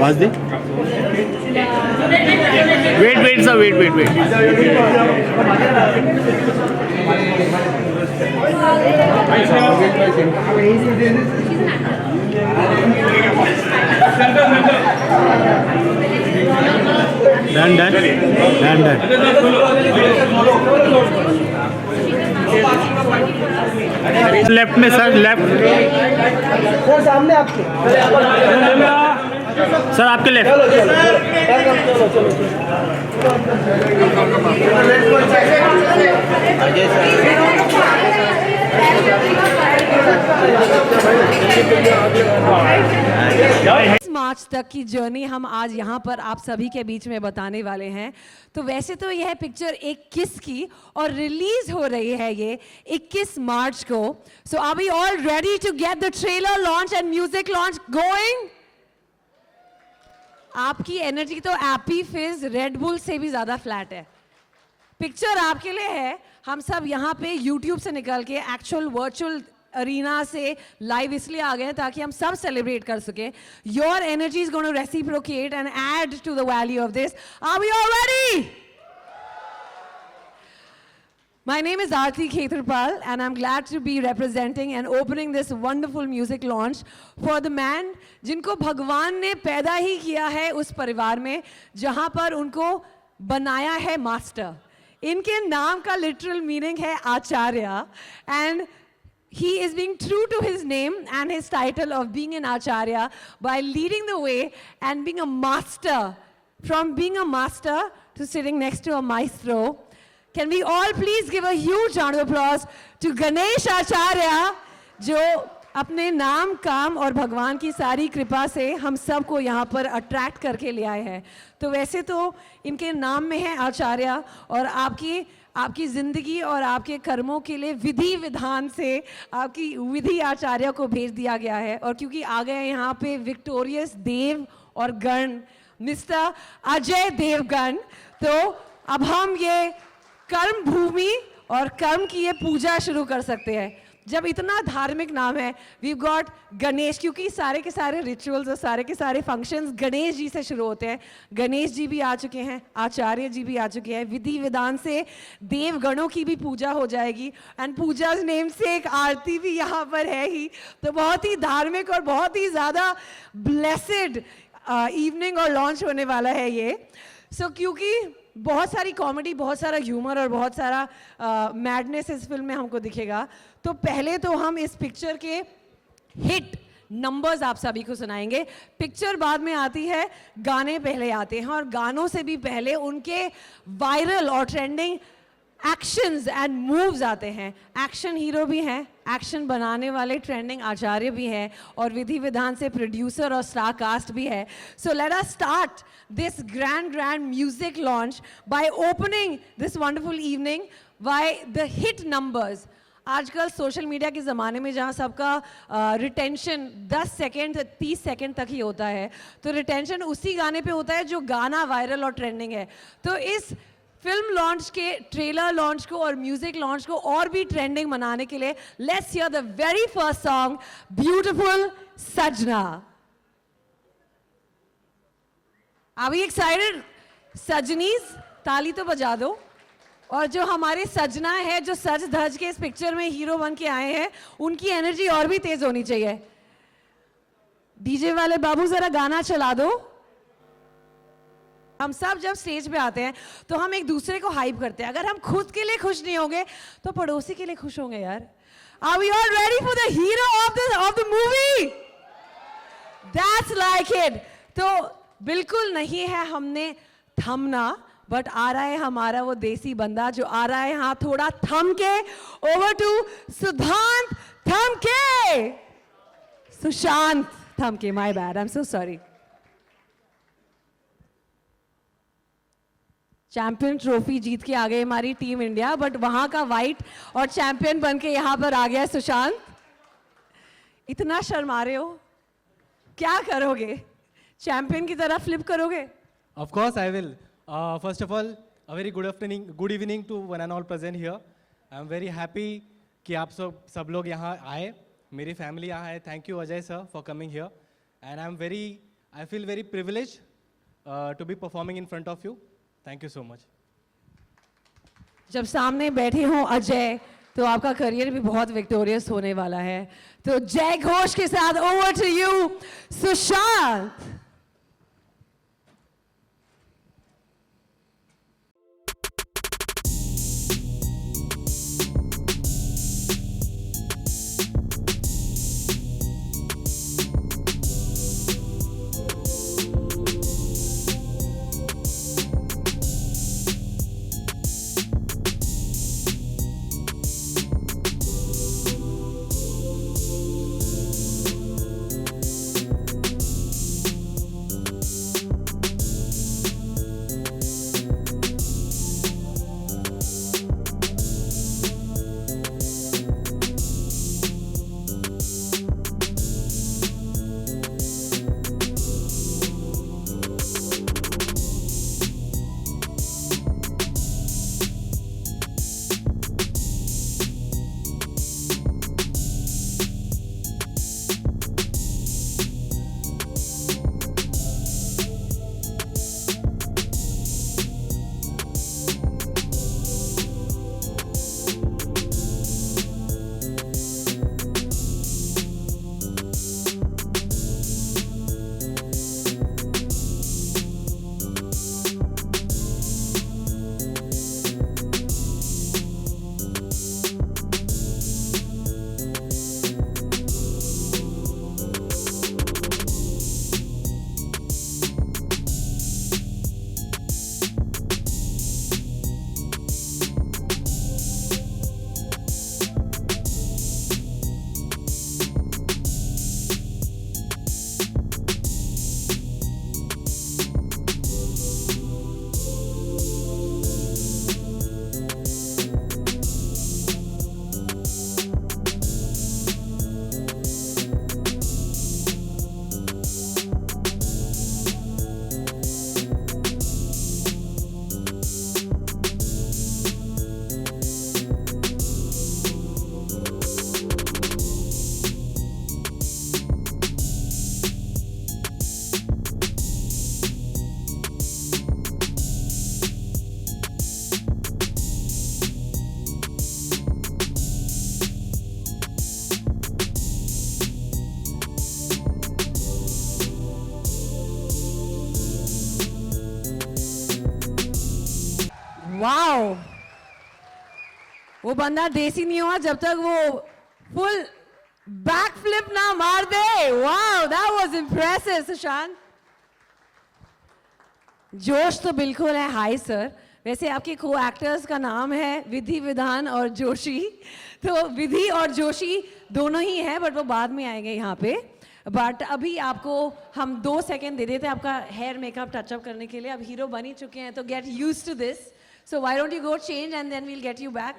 आवाज दे। Wait wait sir, wait wait wait. Done done done done. Left में sir, left sir सामने आपके सर, आपके लेफ्ट। इस मार्च तक की जर्नी हम आज यहाँ पर आप सभी के बीच में बताने वाले हैं। तो वैसे तो यह पिक्चर 21 की और रिलीज हो रही है ये 21 मार्च को। So are we all ready to get the trailer launch and music launch going? आपकी एनर्जी तो एपी फिज रेड बुल से भी ज्यादा फ्लैट है। पिक्चर आपके लिए है। हम सब यहाँ पे यूट्यूब से निकल के एक्चुअल वर्चुअल अरीना से लाइव इसलिए आ गए हैं ताकि हम सब सेलिब्रेट कर सके। Your energy is going to reciprocate and add to the value of this. Are we all ready? My name is Aarti Khetarpal and I'm glad to be representing and opening this wonderful music launch for the man जिनको भगवान ने पैदा ही किया है उस परिवार में जहां पर उनको बनाया है मास्टर। इनके नाम का लिटरल मीनिंग है आचार्य and he is being true to his name and his title of being an acharya by leading the way and being a master. From being a master to sitting next to a maestro. Can we all please give a huge round of applause to Ganesh Acharya, जो अपने नाम काम और भगवान की सारी कृपा से हम सबको यहाँ पर अट्रैक्ट करके ले आए हैं। तो वैसे तो इनके नाम में है आचार्य और आपकी ज़िंदगी और आपके कर्मों के लिए विधि विधान से आपकी विधि आचार्य को भेज दिया गया है। और क्योंकि आ गए यहाँ पे विक्टोरियस देव और गण मिस्टर अजय देवगन, तो अब हम ये कर्म भूमि और कर्म की ये पूजा शुरू कर सकते हैं। जब इतना धार्मिक नाम है, वी गॉट गणेश, क्योंकि सारे के सारे रिचुअल्स और सारे के सारे फंक्शंस गणेश जी से शुरू होते हैं। गणेश जी भी आ चुके हैं, आचार्य जी भी आ चुके हैं, विधि विधान से देवगणों की भी पूजा हो जाएगी एंड पूजा नेम से एक आरती भी यहाँ पर है ही। तो बहुत ही धार्मिक और बहुत ही ज़्यादा ब्लेसेड इवनिंग और लॉन्च होने वाला है ये। क्योंकि बहुत सारी कॉमेडी, बहुत सारा ह्यूमर और बहुत सारा मैडनेस इस फिल्म में हमको दिखेगा। तो पहले तो हम इस पिक्चर के हिट नंबर्स आप सभी को सुनाएंगे। पिक्चर बाद में आती है, गाने पहले आते हैं और गानों से भी पहले उनके वायरल और ट्रेंडिंग एक्शंस एंड मूव्स आते हैं। एक्शन हीरो भी हैं, एक्शन बनाने वाले ट्रेंडिंग आचार्य भी हैं और विधि विधान से प्रोड्यूसर और स्टार कास्ट भी है। So let us start this grand music launch by opening this wonderful evening by the hit numbers। आजकल सोशल मीडिया के ज़माने में जहाँ सबका रिटेंशन 10 सेकेंड 30 सेकेंड तक ही होता है, तो रिटेंशन उसी गाने पे होता है जो गाना वायरल और ट्रेंडिंग है। तो इस फिल्म लॉन्च के ट्रेलर लॉन्च को और म्यूजिक लॉन्च को और भी ट्रेंडिंग बनाने के लिए let's hear the very first song, beautiful सजना। Are we excited? सजनीज ताली तो बजा दो। और जो हमारे सजना है, जो सज धज के इस पिक्चर में हीरो बन के आए हैं, उनकी एनर्जी और भी तेज होनी चाहिए। डीजे वाले बाबू जरा गाना चला दो। हम सब जब स्टेज पे आते हैं तो हम एक दूसरे को हाइप करते हैं। अगर हम खुद के लिए खुश नहीं होंगे तो पड़ोसी के लिए खुश होंगे यार। Are we all ready for the hero of the movie? That's like it। तो बिल्कुल नहीं है हमने थमना, बट आ रहा है हमारा वो देसी बंदा जो आ रहा है यहाँ थोड़ा थम के। Over to Sushant Thamke. Sushant Thamke, my bad, I am so sorry. Champion trophy जीत के आ गई हमारी टीम इंडिया, बट वहां का वाइट और चैंपियन बन के यहाँ पर आ गया सुशांत। इतना शर्मा रहे हो, क्या करोगे? चैंपियन की तरह फ्लिप करोगे? Of course I will. First of all, a very good evening to one and all present here. I am very happy कि आप सब लोग यहाँ आए, मेरी फैमिली यहाँ है। Thank you Ajay sir for coming here, and I am very I feel very privileged to be performing in front of you. Thank you so much. जब सामने बैठे हों अजय तो आपका करियर भी बहुत विक्टोरियस होने वाला है. तो जय घोष के साथ over to you Sushant. Wow, वो बंदा देसी नहीं हुआ जब तक वो फुल बैक फ्लिप ना मार दे. Wow, that was impressive Sushant. जोश तो बिल्कुल है. हाय सर, वैसे आपके को एक्टर्स का नाम है विधि विधान और जोशी, तो विधि और जोशी दोनों ही हैं, बट वो बाद में आएंगे यहाँ पे. बट अभी आपको हम 2 सेकेंड दे देते हैं आपका हेयर मेकअप टचअप करने के लिए. अब हीरो बन ही चुके हैं तो get used to this. So why don't you go change and then we'll get you back.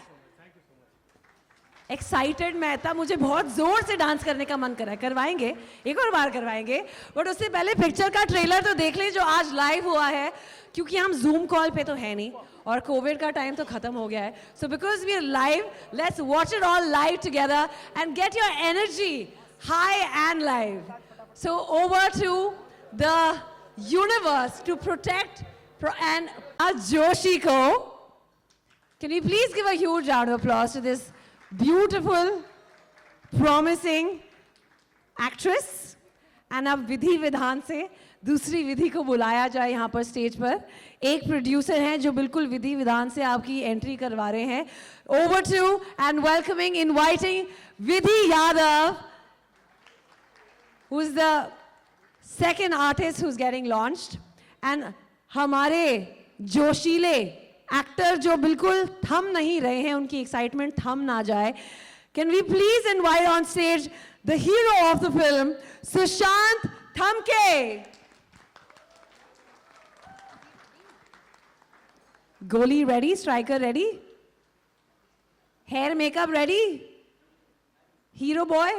Excited मैं था, मुझे बहुत जोर से डांस करने का मन कर रहा है. करवाएंगे, एक और बार करवाएंगे, बट उससे पहले पिक्चर का ट्रेलर तो देख लें जो आज लाइव हुआ है, क्योंकि हम जूम कॉल पे तो है नहीं और कोविड का टाइम तो खत्म हो गया है. So because we are live, let's watch it all live together and get your energy high and live. So over to the universe to protect and Joshi ko. Can we please give a huge round of applause to this beautiful, promising actress? And अब विधि विधान से दूसरी विधि को बुलाया जाए यहाँ पर stage पर. एक प्रोड्यूसर हैं जो बिल्कुल विधि विधान से आपकी एंट्री करवा रहे हैं. Over to and welcoming, inviting Vidhi Yadav, who's the second artist who's getting launched. And हमारे जोशीले एक्टर जो बिल्कुल थम नहीं रहे हैं, उनकी एक्साइटमेंट थम ना जाए. Can we please invite on stage the hero of the film Sushant Thamke. गोली ready, striker ready, hair makeup ready, hero boy.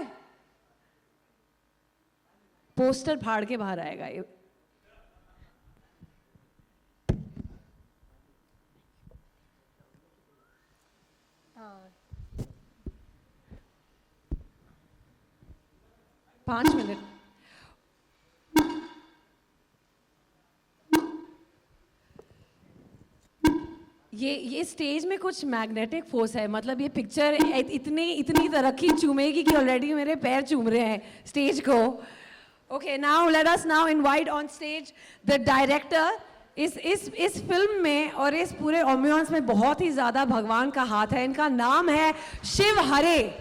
Poster फाड़ के बाहर आएगा ये. पाँच मिनट. ये स्टेज में कुछ मैग्नेटिक फोर्स है, मतलब ये पिक्चर इतनी तरक्की चूमेगी कि ऑलरेडी मेरे पैर चूम रहे हैं स्टेज को. Okay, now let us now invite on stage the director. इस फिल्म में और इस पूरे एम्बियंस में बहुत ही ज़्यादा भगवान का हाथ है. इनका नाम है शिव हरे.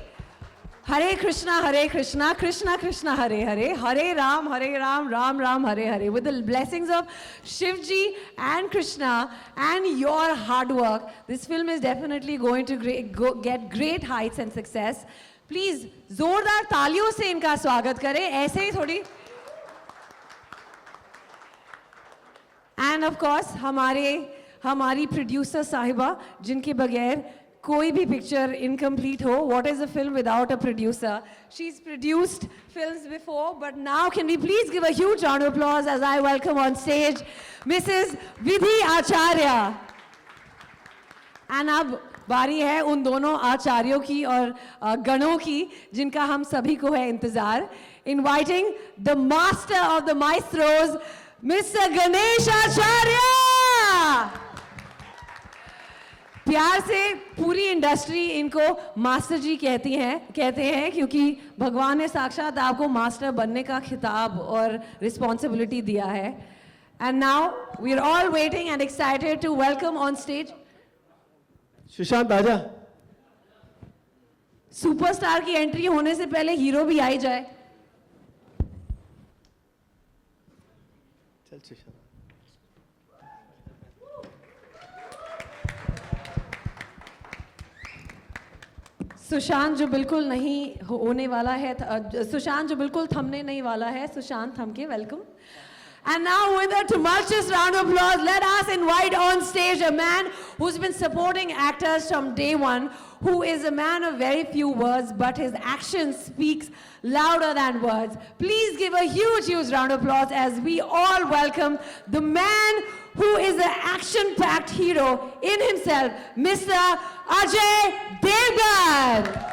हरे कृष्णा कृष्णा कृष्णा हरे हरे, हरे Ram Ram Ram Hare Hare. With the blessings of Shivji and Krishna and your hard work, this film is definitely going to get great heights and success. Please जोरदार तालियों से इनका स्वागत करें, ऐसे ही थोड़ी. And of course हमारी प्रोड्यूसर साहिबा, जिनके बगैर कोई भी पिक्चर इनकम्प्लीट हो. What is a film without a producer? She's produced films before, but now can we please give a huge round of applause as I welcome on stage Mrs. Vidhi Acharya. And अब बारी है उन दोनों आचार्यों की और गणों की जिनका हम सभी को है इंतजार. Inviting the master of the maestros, Mr. Ganesh Acharya. प्यार से पूरी इंडस्ट्री इनको मास्टर जी कहते हैं क्योंकि भगवान ने साक्षात आपको मास्टर बनने का खिताब और रिस्पॉन्सिबिलिटी दिया है. And now we are all waiting and excited to welcome on stage. Sushant आजा. सुपरस्टार की एंट्री होने से पहले हीरो भी आ ही जाए. चल सुशांत. सुशांत जो बिल्कुल नहीं होने वाला है, सुशांत जो बिल्कुल थमने नहीं वाला है. सुशांत थम के welcome. And now with a tumultuous round of applause, let us invite on stage a man who's been supporting actors from day one, who is a man of very few words, but his action speaks louder than words. Please give a huge round of applause as we all welcome the man who is an action-packed hero in himself, Mr. Ajay Devgan.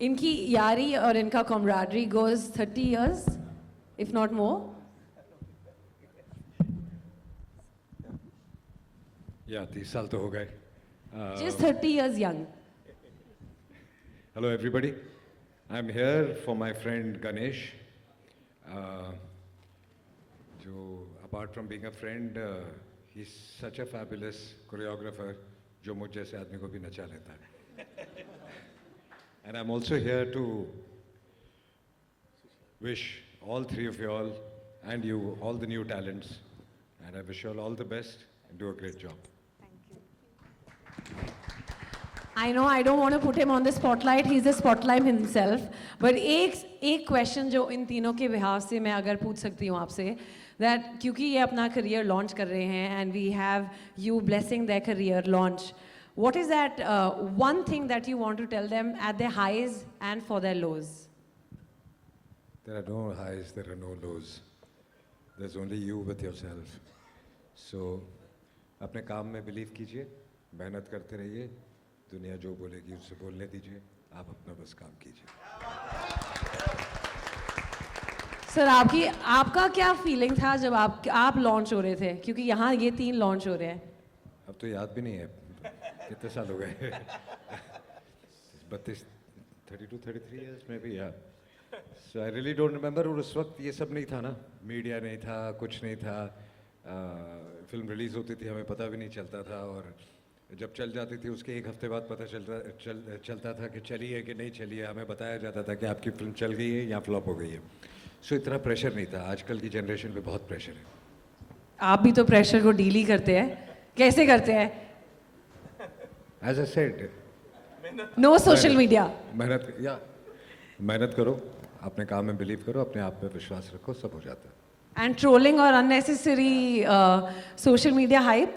इनकी यारी और इनका camaraderie goes 30 years, if not more. या 30 साल तो हो गए. Just 30 years young. Hello everybody. I'm here for my friend Ganesh. जो apart from being a friend, he's such a fabulous choreographer जो मुझ जैसे आदमी को भी नचा लेता है. And I'm also here to wish all three of you all and you all the new talents, and I wish you all the best and do a great job. I know I don't want to put him on the spotlight. He's the spotlight himself. But एक question जो इन तीनों के बिहाव से मैं अगर पूछ सकती हूँ आपसे, that क्योंकि ये अपना career launch कर रहे हैं and we have you blessing their career launch. What is that one thing that you want to tell them at their highs and for their lows? There are no highs, there are no lows. There's only you with yourself. So, अपने काम में believe कीजिए, मेहनत करते रहिए, दुनिया जो बोलेगी उससे बोलने दीजिए, आप अपना बस काम कीजिए. सर आपका क्या फीलिंग था जब आप लॉन्च हो रहे थे, क्योंकि यहाँ ये 3 लॉन्च हो रहे हैं. अब तो याद भी नहीं है, कितने साल हो गए. 32, 33 years maybe, yeah. So I really don't remember. और उस वक्त ये सब नहीं था ना, मीडिया नहीं था, कुछ नहीं था. फिल्म रिलीज होती थी हमें पता भी नहीं चलता था, और जब चल जाती थी उसके एक हफ्ते बाद पता चलता था कि चली है कि नहीं चली है. हमें बताया जाता था कि आपकी फिल्म चल गई है या फ्लॉप हो गई है. सो इतना प्रेशर नहीं था. आजकल की जनरेशन पे बहुत प्रेशर है. आप भी तो प्रेशर को डील ही करते हैं, कैसे करते हैं? As I said, no social media. मेहनत करो, अपने काम में बिलीव करो, अपने आप में विश्वास रखो, सब हो जाता है. एंड ट्रोलिंग और अननेसेसरी सोशल मीडिया हाइप,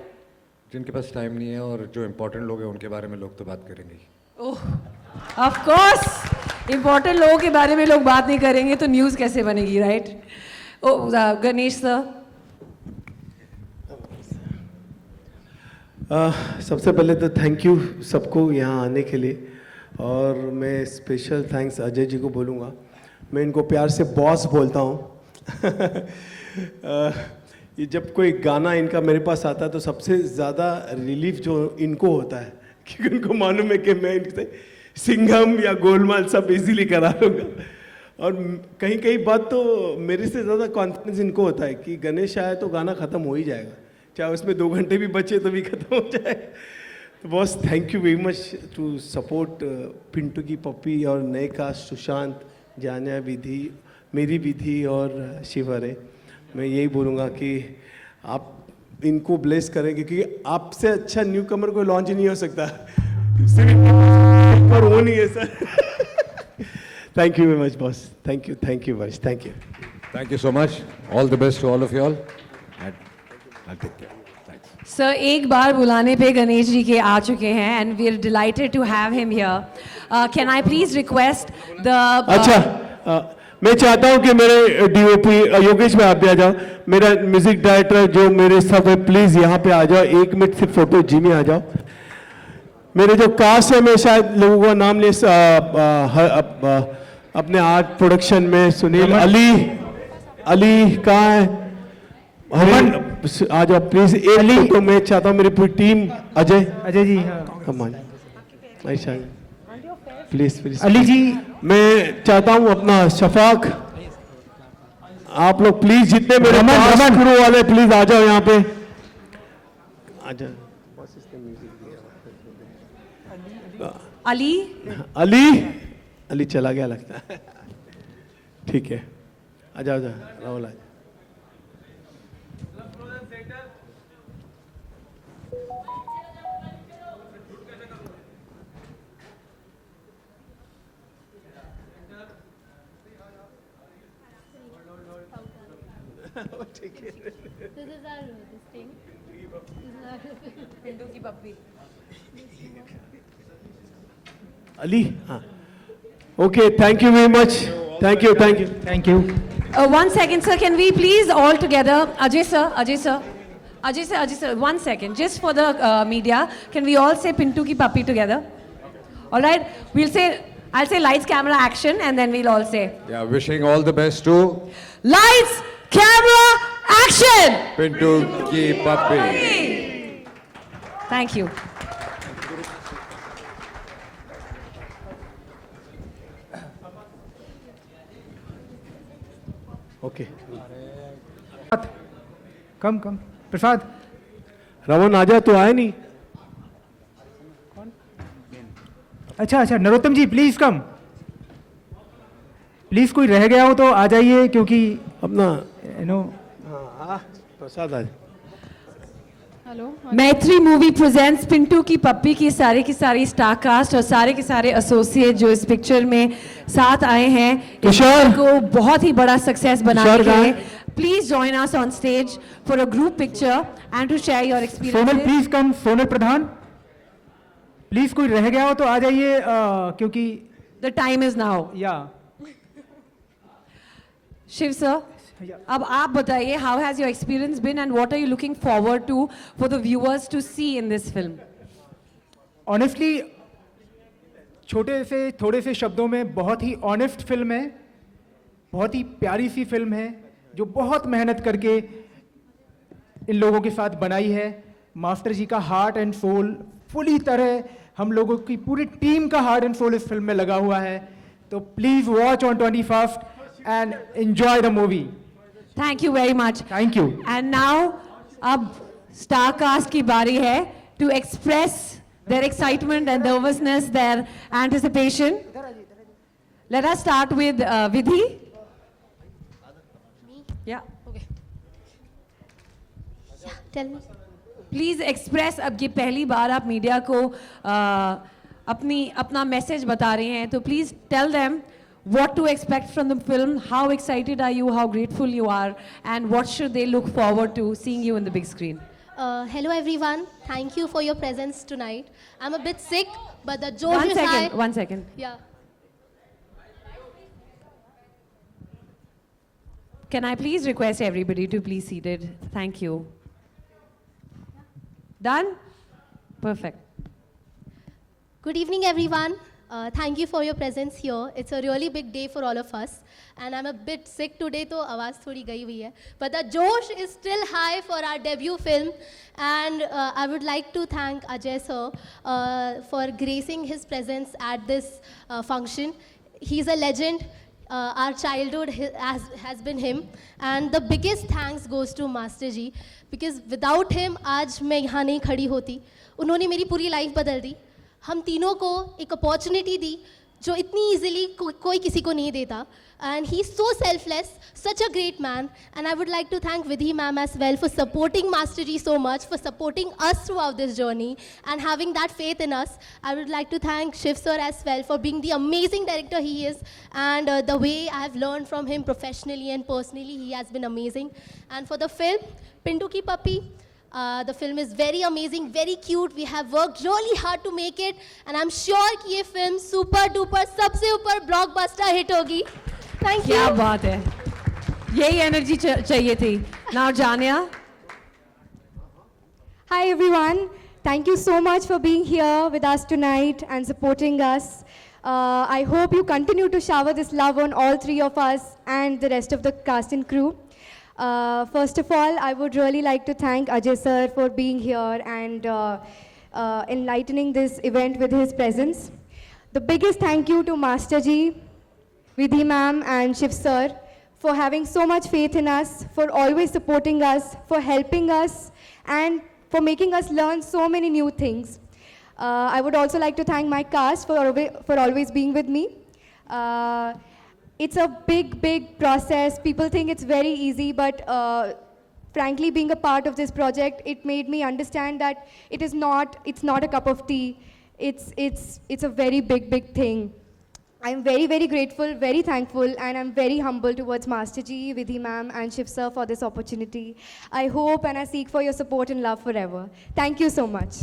जिनके पास टाइम नहीं है और जो इम्पोर्टेंट लोग हैं उनके बारे में लोग तो बात करेंगे. ओह ऑफ कोर्स, इम्पोर्टेंट लोगों के बारे में लोग बात नहीं करेंगे तो न्यूज़ कैसे बनेगी, राइट? गणेश सर. सबसे पहले तो थैंक यू सबको यहाँ आने के लिए. और मैं स्पेशल थैंक्स अजय जी को बोलूँगा। मैं इनको प्यार से बॉस बोलता हूँ। ये जब कोई गाना इनका मेरे पास आता है तो सबसे ज़्यादा रिलीफ जो इनको होता है, क्योंकि उनको मालूम है कि मैं इनसे सिंघम या गोलमाल सब इजीली करा लूँगा। और कहीं कहीं बात तो मेरे से ज़्यादा कॉन्फिडेंस इनको होता है कि गणेश आया तो गाना ख़त्म हो ही जाएगा, चाहे उसमें 2 घंटे भी बचे तो भी ख़त्म हो जाए। तो boss thank you very much to support Pintu ki Pappi और नए कास्ट सुशांत, जानिया, विधि, मेरी विधि और शिवरे। मैं यही बोलूँगा कि आप इनको ब्लेस करें, क्योंकि आपसे अच्छा न्यू कमर कोई लॉन्च नहीं हो सकता। पर वो नहीं है sir. Thank you very much, boss. Thank you very much. Thank you. Thank you so much. All the best to all of you all. And I'll take care. Thanks. Sir एक बार बुलाने पे गणेश जी के आ चुके हैं and we are delighted to have him here. Can I please request the मैं चाहता हूं कि मेरे डीओपी योगेश में आप भी आ जाओ, मेरा म्यूजिक डायरेक्टर जो मेरे सब है, प्लीज यहाँ पे आ जाओ। 1 मिनट सिर्फ फोटो जी में आ जाओ। मेरे जो कास्ट है, मैं शायद लोगों का नाम ले अपने आर्ट प्रोडक्शन में सुनील, अली कहाँ है, आ जाओ प्लीज। अली तो मैं चाहता हूँ मेरी पूरी team, Ajay ji, come on please Ali ji. मैं चाहता हूँ अपना शफाक, आप लोग प्लीज जितने मेरे क्रू वाले प्लीज आ जाओ यहाँ पे, आ जाओ। अली चला गया लगता है। ठीक है, आ जाओ राहुल, आ जाओ। This is our this thing. Pintu ki पप्पी। अली, हाँ, okay, thank you very much, thank you. One second, sir. Can we please all together, Ajay sir, 1 second, just for the media, can we all say Pintu ki puppy together? All right, I'll say lights, camera, action, and then we'll all say. Yeah, wishing all the best to Lights, camera, action. Pintu ki puppy. Thank you. Okay, come Prasad, Raman आजा, तो आए नहीं। अच्छा, Narottam ji please come, please कोई रह गया हो तो आ जाइए, क्योंकि अपना प्रसाद आज मैत्री मूवी प्रेजेंट्स पिंटू की पप्पी की सारी स्टार कास्ट और सारे के सारे एसोसिएट जो इस पिक्चर में साथ आए हैं, तुषार को बहुत ही बड़ा सक्सेस बनाने तुषार के लिए please join us on stage for a group picture and to share your Sonal experience. Please come, Sonal Pradhan please कोई रह गया हो तो आ जाइए, क्योंकि द टाइम इज नाउ। या शिव सर, अब आप बताइए, how has your experience been and what are you looking forward to for the viewers to see in this film? Honestly थोड़े से शब्दों में बहुत ही ऑनेस्ट फिल्म है, बहुत ही प्यारी सी फिल्म है जो बहुत मेहनत करके इन लोगों के साथ बनाई है। मास्टर जी का हार्ट एंड सोल पूरी तरह, हम लोगों की पूरी टीम का हार्ट एंड सोल इस फिल्म में लगा हुआ है। तो please watch on 21st and enjoy the movie. Thank you very much. Thank you. And now अब स्टार कास्ट की बारी है to express their excitement and nervousness, their anticipation. Let us start with Vidhi. Yeah. Okay. Yeah, tell me. Please express, अब ये पहली बार आप media को अपना मैसेज बता रहे हैं, तो please tell them what to expect from the film, how excited are you, how grateful you are, and what should they look forward to seeing you in the big screen. Hello everyone. Thank you for your presence tonight. I'm a bit sick, but the josh is high. One second. Yeah. Can I please request everybody to please seated? Thank you. Done? Perfect. Good evening, everyone. Thank you for your presence here. It's a really big day for all of us. And I'm a bit sick today, तो आवाज़ थोड़ी गई हुई है. But the josh is still high for our debut film. And I would like to thank Ajay sir for gracing his presence at this function. He's a legend. Our childhood has been him. And the biggest thanks goes to Master Ji. Because without him, आज मैं यहाँ नहीं खड़ी होती. उन्होंने मेरी पूरी life बदल दी. हम तीनों को एक अपॉर्चुनिटी दी जो इतनी इजीली कोई किसी को नहीं देता. And he's so selfless, such a great man. And I would like to thank Vidhi ma'am as well for supporting Master Ji so much, for supporting us throughout this journey and having that faith in us. I would like to thank Shiv sir as well for being the amazing director he is. And the way I have learned from him professionally and personally, he has been amazing. And for the film, Pintu Ki Puppy, the film is very amazing, very cute. We have worked really hard to make it. And I'm sure कि ये film super duper सबसे ऊपर blockbuster hit होगी. Thank you. क्या बात है, यही energy चाहिए थी. Now Jania. Hi everyone, thank you so much for being here with us tonight and supporting us. I hope you continue to shower this love on all three of us and the rest of the cast and crew. First of all, I would really like to thank Ajay sir for being here and enlightening this event with his presence. The biggest thank you to Master Ji, Vidhi ma'am and Shiv sir for having so much faith in us, for always supporting us, for helping us and for making us learn so many new things. I would also like to thank my cast for always being with me. It's a big process. People think it's very easy, but frankly, being a part of this project, it made me understand that it's not a cup of tea. It's a very big thing. I'm very grateful, very thankful, and I'm very humble towards Master Ji, Vidhi ma'am, and Shiv sir for this opportunity. I hope and I seek for your support and love forever. Thank you so much.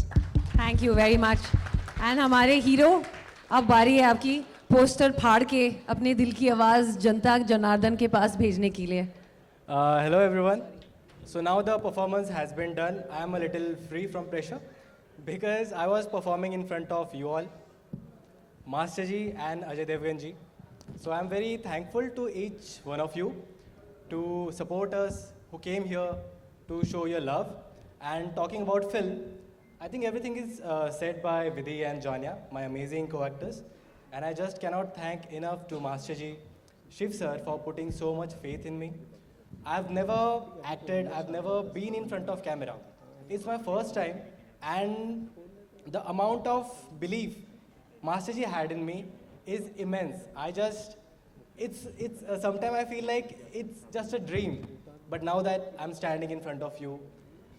Thank you very much. And हमारे hero, अब बारी है आपकी poster फाड़ के अपने दिल की आवाज़ जनता जनार्दन के पास भेजने के लिए. Hello everyone. So now the performance has been done. I am a little free from pressure because I was performing in front of you all, Master Ji and Ajay Devgan Ji. So I am very thankful to each one of you to support us, who came here to show your love. And talking about film, I think everything is said by Vidhi and Jania, my amazing co-actors. And I just cannot thank enough to Master Ji, Shiv sir for putting so much faith in me. I've never acted, I've never been in front of camera. It's my first time, and the amount of belief Master Ji had in me is immense. Sometimes I feel like it's just a dream. But now that I'm standing in front of you,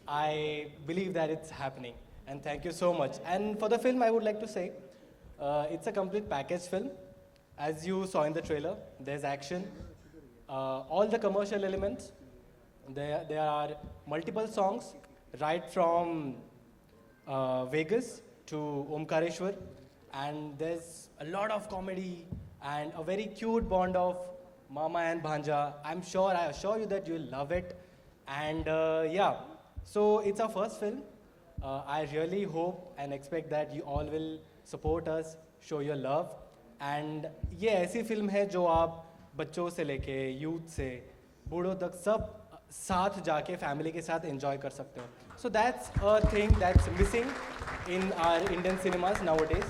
I believe that it's happening. And thank you so much. And for the film, I would like to say, it's a complete package film. As you saw in the trailer, there's action, all the commercial elements. There are multiple songs, right from Vegas to Omkareshwar. And there's a lot of comedy and a very cute bond of Mama and Bhanja. I assure you that you'll love it. And yeah, so it's our first film. I really hope and expect that you all will support us, show your love. And ये ऐसी film है जो आप बच्चों से लेके youth से बूढ़ों तक सब साथ जाके फैमिली के साथ एंजॉय कर सकते हो. So that's a thing that's missing in our Indian cinemas nowadays.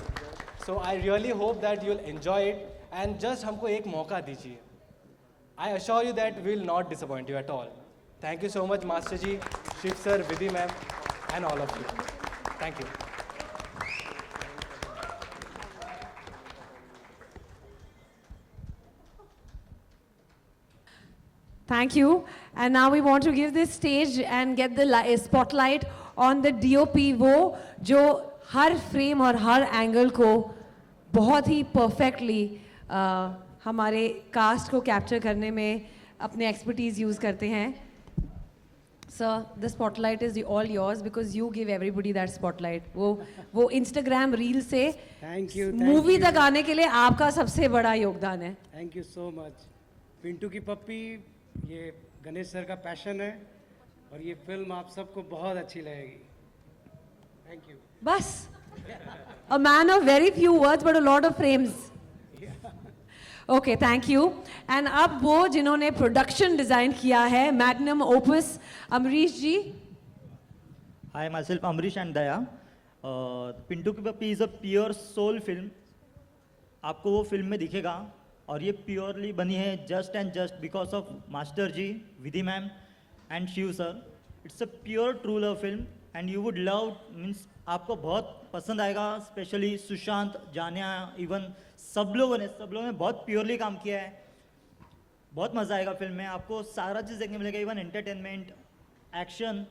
So I really hope that you'll enjoy it and just हमको एक मौका दीजिए. I assure you that we will not disappoint you at all. Thank you so much, Master Ji, Shiv sir, Vidhi ma'am, and all of you. Thank you. Thank you. And now we want to give this stage and get the spotlight on the DOP, वो जो हर frame और हर angle को बहुत ही perfectly हमारे cast को capture करने में अपने expertise use करते हैं. Sir, the spotlight is all yours because you give everybody that spotlight. वो Instagram reel से movie तक आने के लिए आपका सबसे बड़ा योगदान है. Thank you so much. Pintu ki पप्पी ये गणेश सर का पैशन है और ये फिल्म आप सबको बहुत अच्छी लगेगी. Thank you. बस A man of very few words but a lot of frames. Okay, thank you. And अब वो जिन्होंने production design किया है, Magnum Opus, Amrish ji. Hi, myself Amrish and Daya. Pintu Ki Papi is a pure soul film. आपको वो film में दिखेगा और ये प्योरली बनी है just and just because of master ji, Vidhi ma'am and Shiv sir. It's a pure true love film and you would love, means आपको बहुत पसंद आएगा. स्पेशली सुशांत, जानिया, इवन सब लोगों ने बहुत प्योरली काम किया है. बहुत मज़ा आएगा फिल्म में, आपको सारा चीज़ देखने मिलेगा. Even entertainment, action,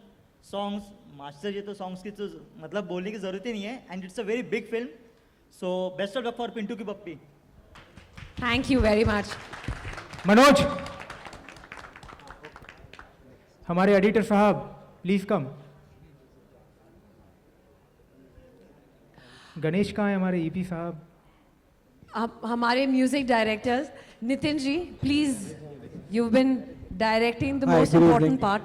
songs. Master ji तो सॉन्ग्स की तो मतलब बोलने की ज़रूरत ही नहीं है. And it's a very big film. So best of luck for Pintu ki Pappi. Thank you very much. Manoj, हमारे एडिटर साहब प्लीज कम. गणेश कहाँ है हमारे ईपी साहब? अब हमारे music directors Nitin ji, please, you've been directing the Hi, most good important evening. part.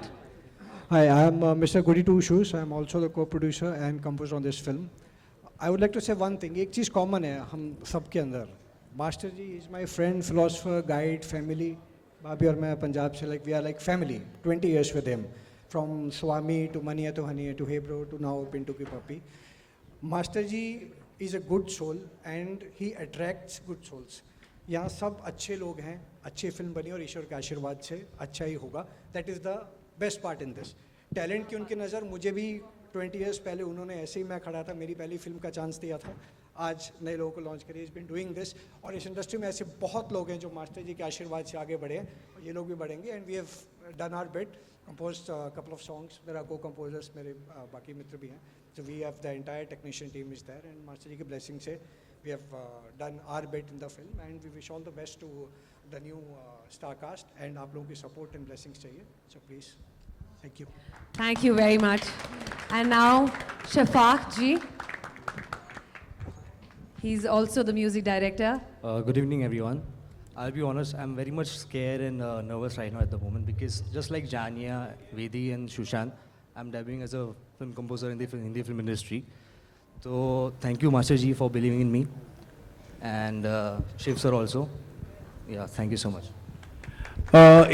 Hi, I am Mr. Goody Two Shoes. I am also the co-producer and composer on this film. I would like to say one thing. एक चीज़ common है हम सबके अंदर. Master ji is my friend, philosopher, guide, family. भाभी और मैं पंजाब से we are like family. 20 years with him. From Swami to Maniya to Haniya to Hey Bro to now Pintu Ki Papi. Master ji is a good soul and he attracts good souls. यहाँ सब अच्छे लोग हैं, अच्छी film बनी और ईश्वर के आशीर्वाद से अच्छा ही होगा. That is the best part in this. Talent की उनकी नज़र, मुझे भी 20 ईयर्स पहले उन्होंने ऐसे ही, मैं खड़ा था, मेरी पहली फिल्म का चांस दिया था. आज नए लोगों को लॉन्च करिए. Is been doing this. और इस इंडस्ट्री में ऐसे बहुत लोग हैं जो मास्टर जी के आशीर्वाद से आगे बढ़े हैं. ये लोग भी बढ़ेंगे. And we have done our bit, composed a couple of songs. There are co-composers, मेरे बाकी मित्र भी हैं. So we have the entire technician team is there, and master ji की blessing से we have done our bit in the film, and we wish all the best to the new star cast, and आप लोगों की support and blessings चाहिए. So please, thank you. Thank you very much. And now Shafaq ji, he's also the music director. Good evening, everyone. I'll be honest, I'm very much scared and nervous right now at the moment because just like Jania, Vedi and Sushant, I'm debuting as a film composer in the Hindi film industry. So thank you Master Ji for believing in me, and Shiv sir also. Yeah, thank you so much.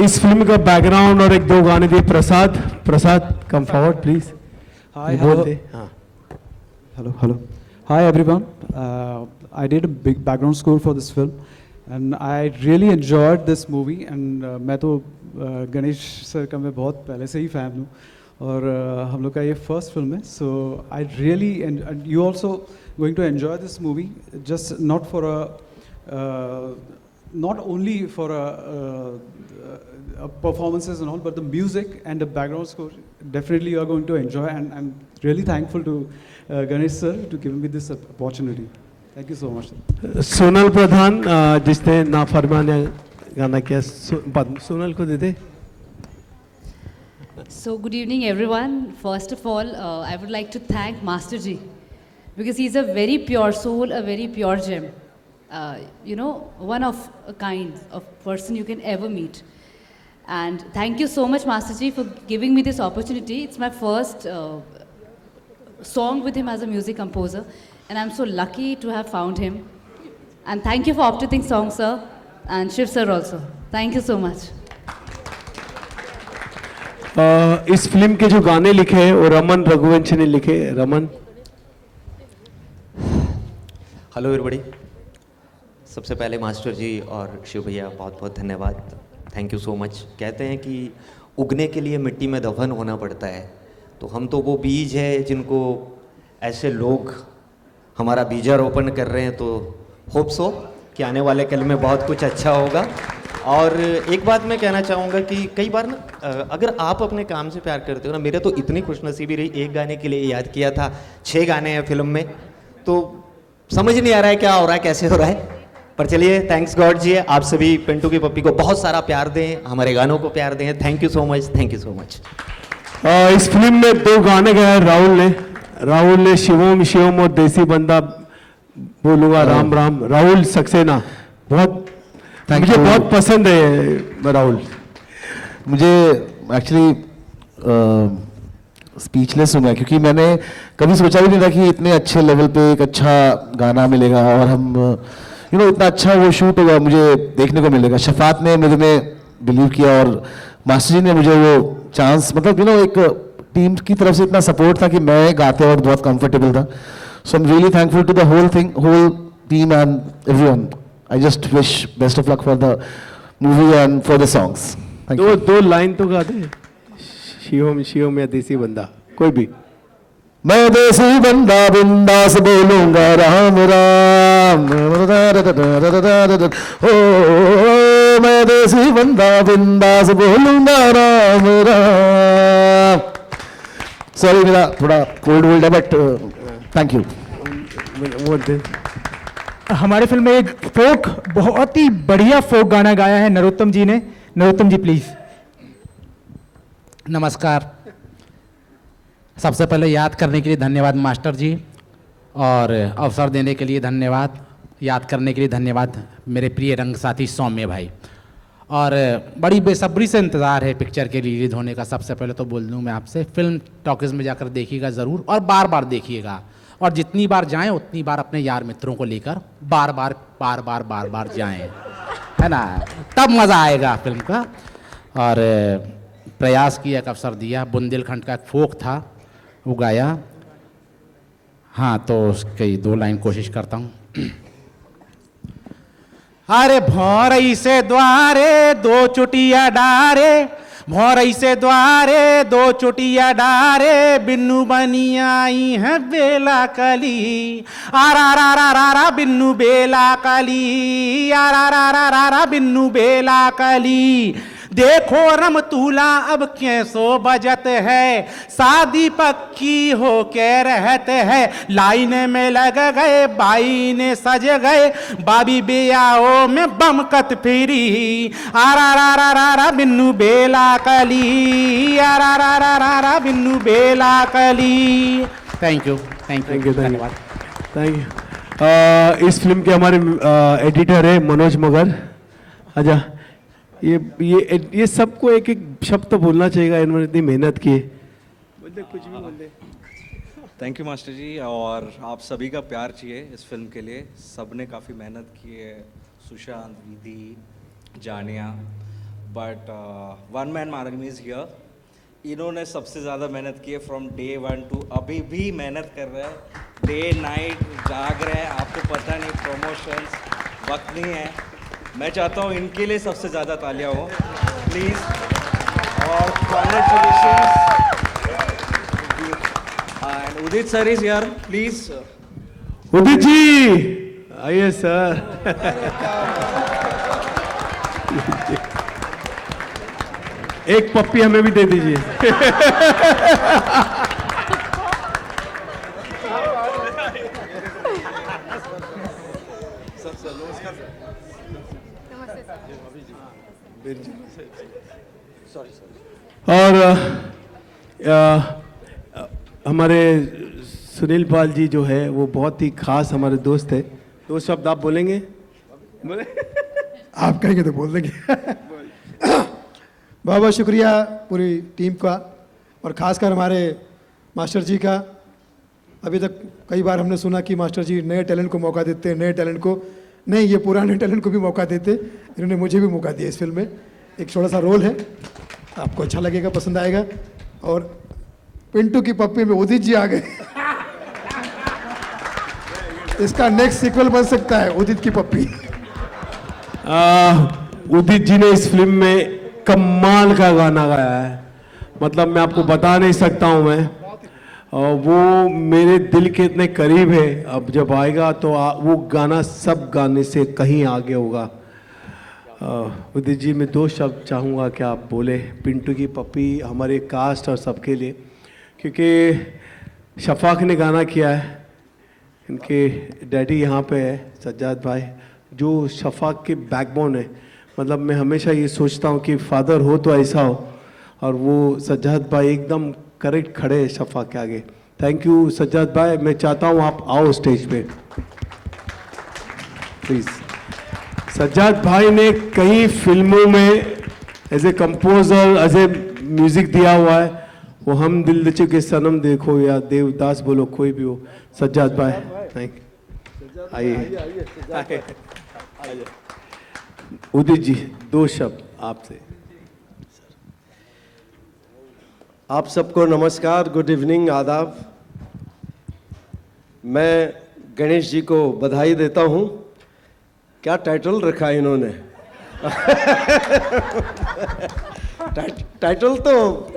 इस फिल्म का background और एक दो गाने दिए Prasad come forward please. Hi, hello. Hi everyone. I did a big background score for this film, and I really enjoyed this movie. And मैं तो गणेश सर का मैं बहुत पहले से ही फैन हूँ, और हम लोग का ये फर्स्ट फिल्म है. So I really and you also going to enjoy this movie, just not for not only for performances and all, but the music and the background score. Definitely you are going to enjoy, and I'm really thankful to Ganesh sir to give me this opportunity. Thank you so much. Sonal Pradhan जिसने ना फरमाने गाना किया, सोनल को दे दे. So good evening everyone. First of all, I would like to thank Master Ji because he's a very pure soul, a very pure gem. You know, one of a kind of person you can ever meet. And thank you so much Master Ji for giving me this opportunity. It's my first song with him as a music composer, and I'm so lucky to have found him. And thank you for opting song sir, and Shiv sir also. Thank you so much. इस film के जो गाने लिखे हैं वो रमन रघुवंशी ने लिखे. Raman. Hello everybody. सबसे पहले मास्टर जी और शिव भैया बहुत बहुत धन्यवाद. Thank you so much. कहते हैं कि उगने के लिए मिट्टी में दफन होना पड़ता है, तो हम तो वो बीज है जिनको ऐसे लोग हमारा बीजारोपण कर रहे हैं. तो होप सो कि आने वाले कल में बहुत कुछ अच्छा होगा. और एक बात मैं कहना चाहूँगा कि कई बार ना अगर आप अपने काम से प्यार करते हो ना, मेरे तो इतनी खुशनसीबी रही, एक गाने के लिए याद किया था, 6 गाने हैं फिल्म में, तो समझ नहीं आ रहा है क्या हो रहा है, कैसे हो रहा है. पर चलिए, थैंक्स गॉड जी. आप सभी पिंटू की पप्पी को बहुत सारा प्यार दें, हमारे गानों को प्यार दें. Thank you so much, thank you so much. इस फिल्म में 2 गाने गाए राहुल ने शिवम शिवम और देसी बंदा बोलूँगा राम राम. राहुल सक्सेना मुझे बहुत पसंद है. राहुल मुझे एक्चुअली स्पीचलेस हूँ मैं, क्योंकि मैंने कभी सोचा भी नहीं था कि इतने अच्छे लेवल पे एक अच्छा गाना मिलेगा और हम इतना अच्छा वो शूट होगा, मुझे देखने को मिलेगा। शफात ने मुझे में बिलीव किया और मास्टर जी ने मुझे वो चांस, मतलब एक टीम की तरफ से इतना सपोर्ट था कि मैं गाते वक्त बहुत कंफर्टेबल था। So I am really thankful to the whole team and everyone. I just wish best of luck for the movie and for the songs. दो लाइन तो गा दे, शिवम शिवम या देसी बंदा, कोई भी। मैं देसी बंदा बिंदास बोलूंगा राम राम, ओ मैं देसी बंदा बिंदास बोलूंगा राम राम। सॉरी मेरा थोड़ा कोल्ड वोल्ड है, बट थैंक यू। हमारे फिल्म में एक फोक, बहुत ही बढ़िया फोक गाना गाया है नरोत्तम जी ने। नरोत्तम जी प्लीज। नमस्कार। सबसे पहले याद करने के लिए धन्यवाद मास्टर जी, और अवसर देने के लिए धन्यवाद, याद करने के लिए धन्यवाद मेरे प्रिय रंग साथी सौम्य भाई। और बड़ी बेसब्री से इंतज़ार है पिक्चर के रिलीज होने का। सबसे पहले तो बोल दूं मैं आपसे, फिल्म टॉकीज़ में जाकर देखिएगा ज़रूर, और बार बार देखिएगा, और जितनी बार जाएं उतनी बार अपने यार मित्रों को लेकर बार बार जाएं, है ना, तब मज़ा आएगा फिल्म का। और प्रयास किया, एक अवसर दिया, बुंदेलखंड का एक फोक था वो गाया। हाँ, तो उसकी 2 लाइन कोशिश करता हूँ। अरे भौरई से द्वारे 2 चुटिया डारे, भौरई से द्वारे 2 चुटिया डारे, बिन्नू बनी आई है बेला कली, आरा रा रा रा रा बिन्नू बेला कली, आरा रा रा रा रा बिन्नू बेला कली। देखो रमतूला अब कैसो बजत है, शादी पक्की हो के रहते है, लाइन में लग गए बाई ने सज गए, बाबी बेयाओ में बमकत फिरी, आरा रा रा रा रा बिन्नू बेला कली, आरा रा रा रा रा बिन्नू बेला कली। थैंक यू धन्यवाद। Thank you. इस फिल्म के हमारे एडिटर है मनोज मगर। आजा, ये सबको एक एक शब्द तो बोलना चाहिए, इन्होंने इतनी मेहनत की। बोल दे, कुछ भी बोल दे। थैंक यू मास्टर जी, और आप सभी का प्यार चाहिए इस फिल्म के लिए। सब ने काफ़ी मेहनत की है, सुशांत, विधि, जानिया, but one man army is here. इन्होंने सबसे ज़्यादा मेहनत की है फ्रॉम डे 1 टू अभी भी मेहनत कर रहे हैं, डे नाइट जाग रहे हैं। आपको पता नहीं, प्रमोशंस, वक्त नहीं है। मैं चाहता हूँ इनके लिए सबसे ज़्यादा तालियां हो प्लीज़, और congratulations. And Udit sir is here, please. Udit ji आइए सर। एक पप्पी हमें भी दे दीजिए। और हमारे सुनील पाल जी जो है वो बहुत ही खास हमारे दोस्त है। 2 शब्द आप बोलेंगे? बोले? आप कहेंगे तो बोल देंगे। बहुत बहुत शुक्रिया पूरी टीम का, और ख़ासकर हमारे मास्टर जी का। अभी तक कई बार हमने सुना कि मास्टर जी नए टैलेंट को मौका देते हैं, नए टैलेंट को नहीं, ये पुराने टैलेंट को भी मौका देते। इन्होंने मुझे भी मौका दिया इस फिल्म में। एक छोटा सा रोल है, आपको अच्छा लगेगा, पसंद आएगा। और पिंटू की पप्पी में उदित जी आ गए। इसका नेक्स्ट सीक्वल बन सकता है, उदित की पप्पी। उदित जी ने इस फिल्म में कमाल का गाना गाया है, मतलब मैं आपको बता नहीं सकता हूँ मैं। वो मेरे दिल के इतने करीब है। अब जब आएगा तो वो गाना सब गाने से कहीं आगे होगा। उदित जी, मैं 2 शब्द चाहूँगा कि आप बोले पिंटू की पप्पी हमारे कास्ट और सबके लिए, क्योंकि शफाक ने गाना किया है, इनके डैडी यहाँ पे है सज्जाद भाई, जो शफाक के बैकबोन है। मतलब मैं हमेशा ये सोचता हूँ कि फादर हो तो ऐसा हो, और वो सज्जाद भाई एकदम करेक्ट खड़े हैं शफाक के आगे। थैंक यू सज्जाद भाई। मैं चाहता हूँ आप आओ स्टेज पे प्लीज़। सज्जाद भाई ने कई फिल्मों में as a composer, as a music दिया हुआ है, वो हम दिल दे चुके सनम देखो या देवदास बोलो, कोई भी हो। सज्जाद भाई, थैंक यू। आइए। उदित जी, 2 शब्द आपसे। आप सबको नमस्कार, गुड इवनिंग, आदाब। मैं गणेश जी को बधाई देता हूँ। क्या टाइटल रखा है इन्होंने? टाइटल तो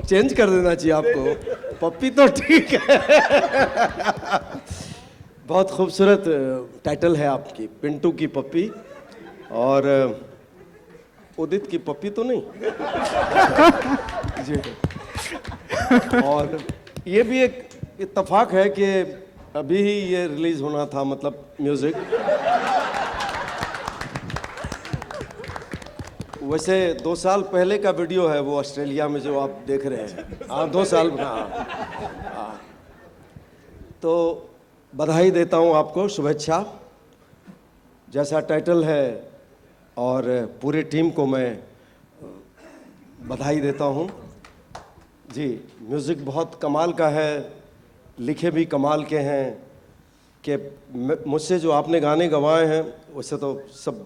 चेंज कर देना चाहिए आपको। पप्पी तो ठीक है। बहुत खूबसूरत टाइटल है आपकी, पिंटू की पप्पी। और उदित की पप्पी तो नहीं जी। और ये भी एक इत्तेफाक है कि अभी ही ये रिलीज होना था, मतलब म्यूजिक। वैसे 2 साल पहले का वीडियो है वो, ऑस्ट्रेलिया में जो आप देख रहे हैं। हाँ, 2 साल। हाँ। तो बधाई देता हूँ आपको, शुभेच्छा। जैसा टाइटल है, और पूरी टीम को मैं बधाई देता हूँ जी। म्यूज़िक बहुत कमाल का है, लिखे भी कमाल के हैं। कि मुझसे जो आपने गाने गवाए हैं, वैसे तो सब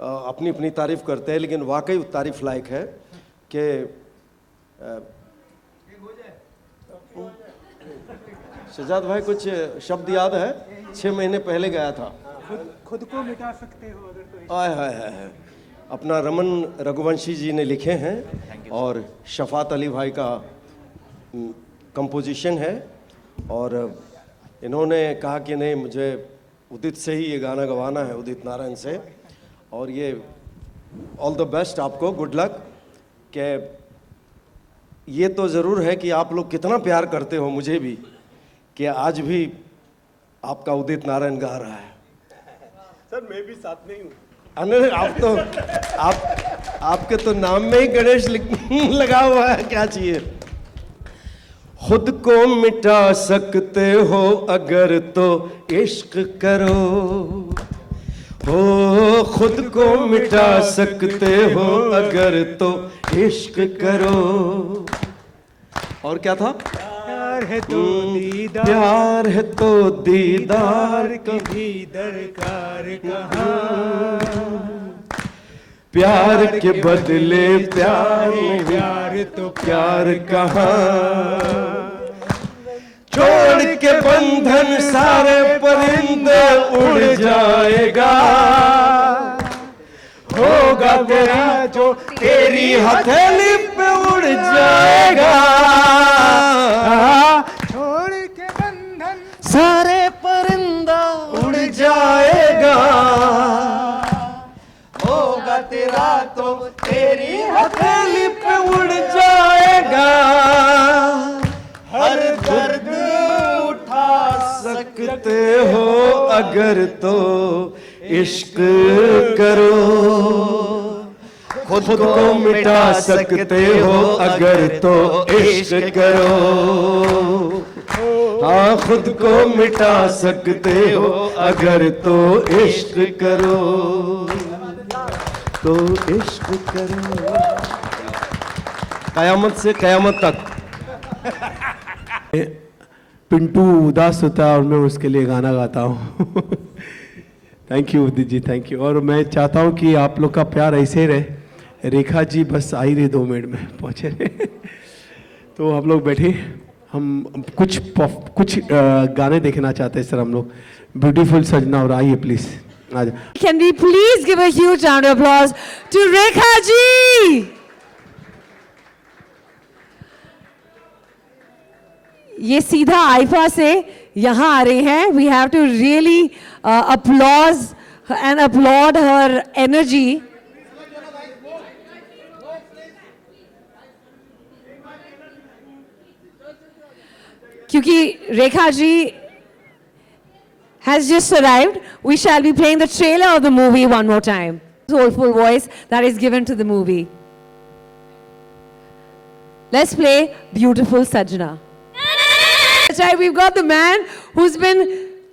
अपनी अपनी तारीफ़ करते हैं, लेकिन वाकई तारीफ़ लायक है कि शहजाद भाई कुछ शब्द याद है? 6 महीने पहले गया था। खुद को मिटा सकते हो अगर तो। आय हाय हाय। अपना रमन रघुवंशी जी ने लिखे हैं और शफात अली भाई का कंपोजिशन है। और इन्होंने कहा कि नहीं, मुझे उदित से ही ये गाना गवाना है, उदित नारायण से। और ये ऑल द बेस्ट आपको, गुड लक। कि ये तो ज़रूर है कि आप लोग कितना प्यार करते हो मुझे भी, कि आज भी आपका उदित नारायण गा रहा है। सर मैं भी साथ नहीं हूँ। अरे आप तो आपके तो नाम में ही गणेश लगा हुआ है, क्या चाहिए? खुद को मिटा सकते हो अगर तो इश्क करो, हो खुद को मिटा सकते हो अगर तो इश्क करो। और क्या था? प्यार है तो दीदार, प्यार है तो दीदार की भी दरकार कहाँ। प्यार के बदले प्यार, प्यार तो प्यार कहाँ। छोड़ के बंधन सारे परिंदे उड़ जाएगा, होगा तेरा जो तेरी हथेली पे उड़ जाएगा। छोड़ के बंधन सारे परिंदा उड़ जाएगा, होगा तेरा तो तेरी हथेली पे उड़ जाएगा। हर दर्द उठा सकते हो अगर तो इश्क करो, खुद को मिटा सकते हो अगर तो इश्क करो। हाँ, खुद को मिटा सकते हो अगर तो इश्क करो, तो इश्क करो। कयामत से कयामत तक। पिंटू उदास होता है और मैं उसके लिए गाना गाता हूँ। Thank you Udit ji, thank you. और मैं चाहता हूँ कि आप लोग का प्यार ऐसे ही रहे। रेखा जी बस आई रही 2 मिनट में पहुँचे रहे। तो हम लोग बैठे, हम कुछ गाने देखना चाहते हैं सर हम लोग। ब्यूटीफुल सजना, और आइए प्लीज़ आ जाओ। Can we please give a huge round of applause to Rekha ji? ये सीधा आइफा से यहाँ आ रही हैं। We have to really applause and applaud her energy. क्योंकि Rekha ji has just arrived, we shall be playing the trailer of the movie one more time. Soulful voice that is given to the movie. Let's play Beautiful Sajna. That's right, we've got the man who's been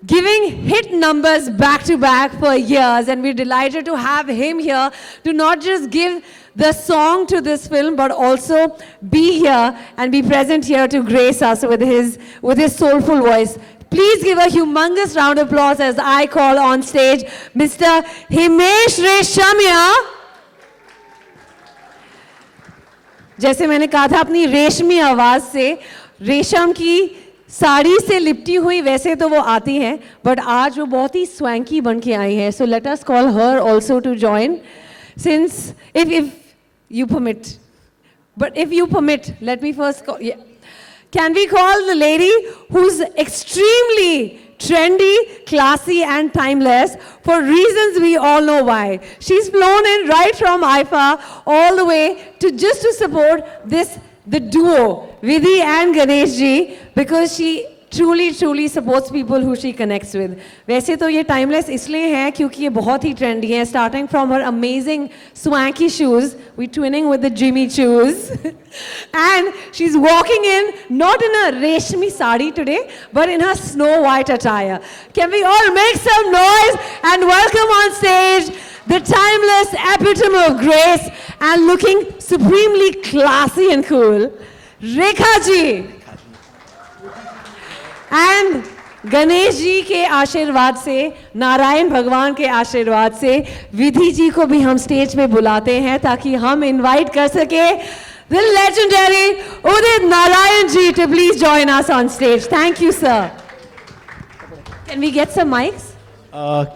giving hit numbers back to back for years, and we're delighted to have him here to not just give the song to this film, but also be here and be present here to grace us with his soulful voice. Please give a humongous round of applause as I call on stage Mr. Himesh Reshamia. जैसे मैंने कहा था अपनी रेशमी आवाज से, रेशम की साड़ी से लिपटी हुई वैसे तो वो आती हैं, बट आज वो बहुत ही स्वैंकी बन के आई हैं. So let us call her also to join, since if you permit. But if you permit, let me first call. Yeah. Can we call the lady who's extremely trendy, classy, and timeless for reasons we all know why? She's flown in right from Haifa all the way to support the duo, Vidhi and Ganesh ji, because she truly supports people who she connects with. वैसे तो ये timeless इसलिए है क्योंकि ये बहुत ही trendy है, starting from her amazing swanky shoes, we twinning with the Jimmy shoes, and she's walking in not in a reshmi sari today, but in her snow white attire. Can we all make some noise and welcome on stage the timeless epitome of grace and looking supremely classy and cool, Rekha ji. And Ganesh ji के आशीर्वाद से, नारायण भगवान के आशीर्वाद से विधि जी को भी हम स्टेज पे बुलाते हैं ताकि हम इनवाइट कर सके the legendary Udit Narayan ji to please join us on stage. Thank you, sir. Can we get some mics?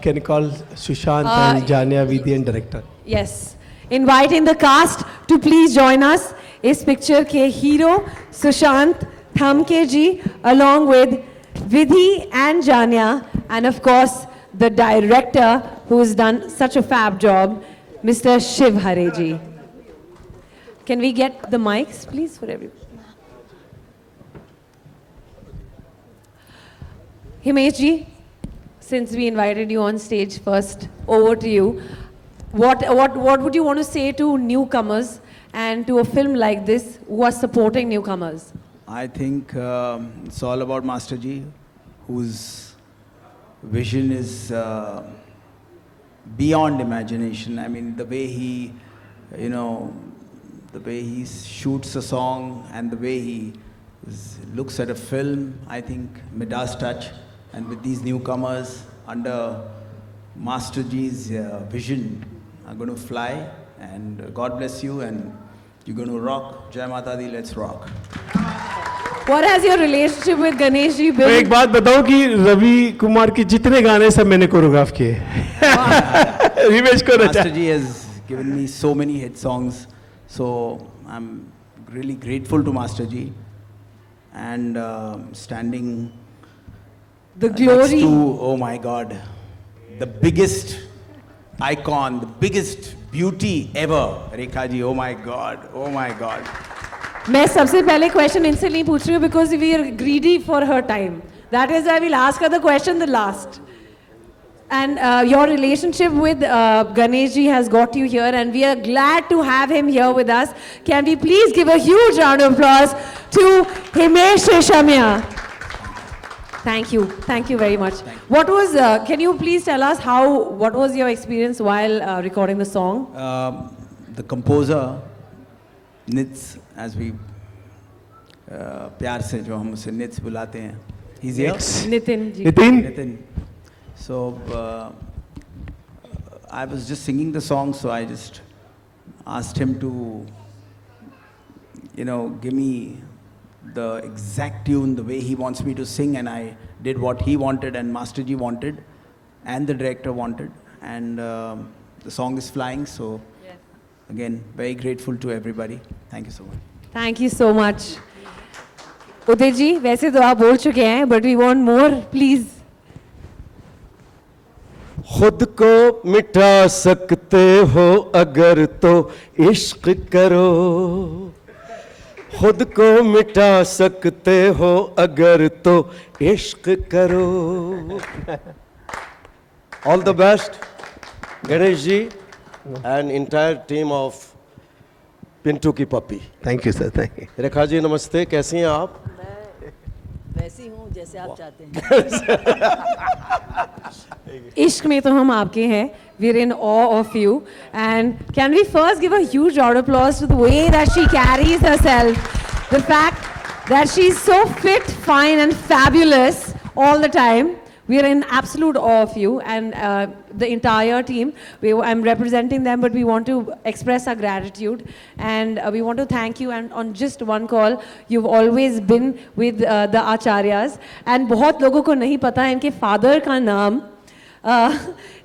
Can you call Sushant and Jania, Vidhi and director? Yes. Inviting the cast to please join us. इस picture के hero Sushant Thamke ji, along with Vidhi and Jania, and of course the director who has done such a fab job, Mr. Shiv Hare ji. Can we get the mics, please, for everyone? Himesh ji, since we invited you on stage first, over to you. What would you want to say to newcomers and to a film like this who are supporting newcomers? I think it's all about Master Ji, whose vision is beyond imagination. I mean, the way he, the way he shoots a song and the way he looks at a film, I think Midas touch. And with these newcomers under Master Ji's vision, are going to fly. And God bless you, and you're going to rock. Jai Mata Di, let's rock. What has your relationship with Ganesh ji been? मैं एक बात बताऊं कि रवि कुमार के जितने गाने सब मैंने कोरियोग्राफ किए. हिमेश को रचा. Master Ji has given me so many hit songs, so I'm really grateful to Master Ji, and standing the glory next to, oh my God, the biggest icon, the biggest beauty ever, Rekha ji. Oh my God, oh my God. मैं सबसे पहले question इनसे नहीं पूछ रही हूँ because we are greedy for her time. That is why we'll ask her the question the last. And your relationship with Ganesh ji has got you here, and we are glad to have him here with us. Can we please give a huge round of applause to Himesh Reshamia? Thank you very much. What was? Can you please tell us what was your experience while recording the song? The composer, Nitz, as we प्यार से जो हम उसे नित्स बुलाते हैं, he's here. Nitin ji. Nitin. So I was just singing the song, so I just asked him to, give me the exact tune, the way he wants me to sing, and I did what he wanted and Master Ji wanted and the director wanted, and the song is flying. So yes. Again, very grateful to everybody. Thank you so much. Thank you so much. Udit ji, वैसे तो आप बोल चुके हैं, but we want more, please. खुद को मिटा सकते हो अगर तो इश्क करो, खुद को मिटा सकते हो अगर तो इश्क करो. All the best, Ganesh ji and entire team of Pintu ki Pappi. Thank you sir, thank you. Rekha ji नमस्ते, कैसी हैं आप? मैं वैसी हूँ हूँ जैसे आप चाहते हैं। इश्क में तो हम आपके हैं. We're in awe of you. And can we first give a huge round of applause to the way that she carries herself? The fact that she's so fit, fine, and fabulous all the time. We are in absolute awe of you and the entire team. I'm representing them, but we want to express our gratitude and we want to thank you. And on just one call, you've always been with the Acharyas. And बहुत लोगों को नहीं पता है इनके father का नाम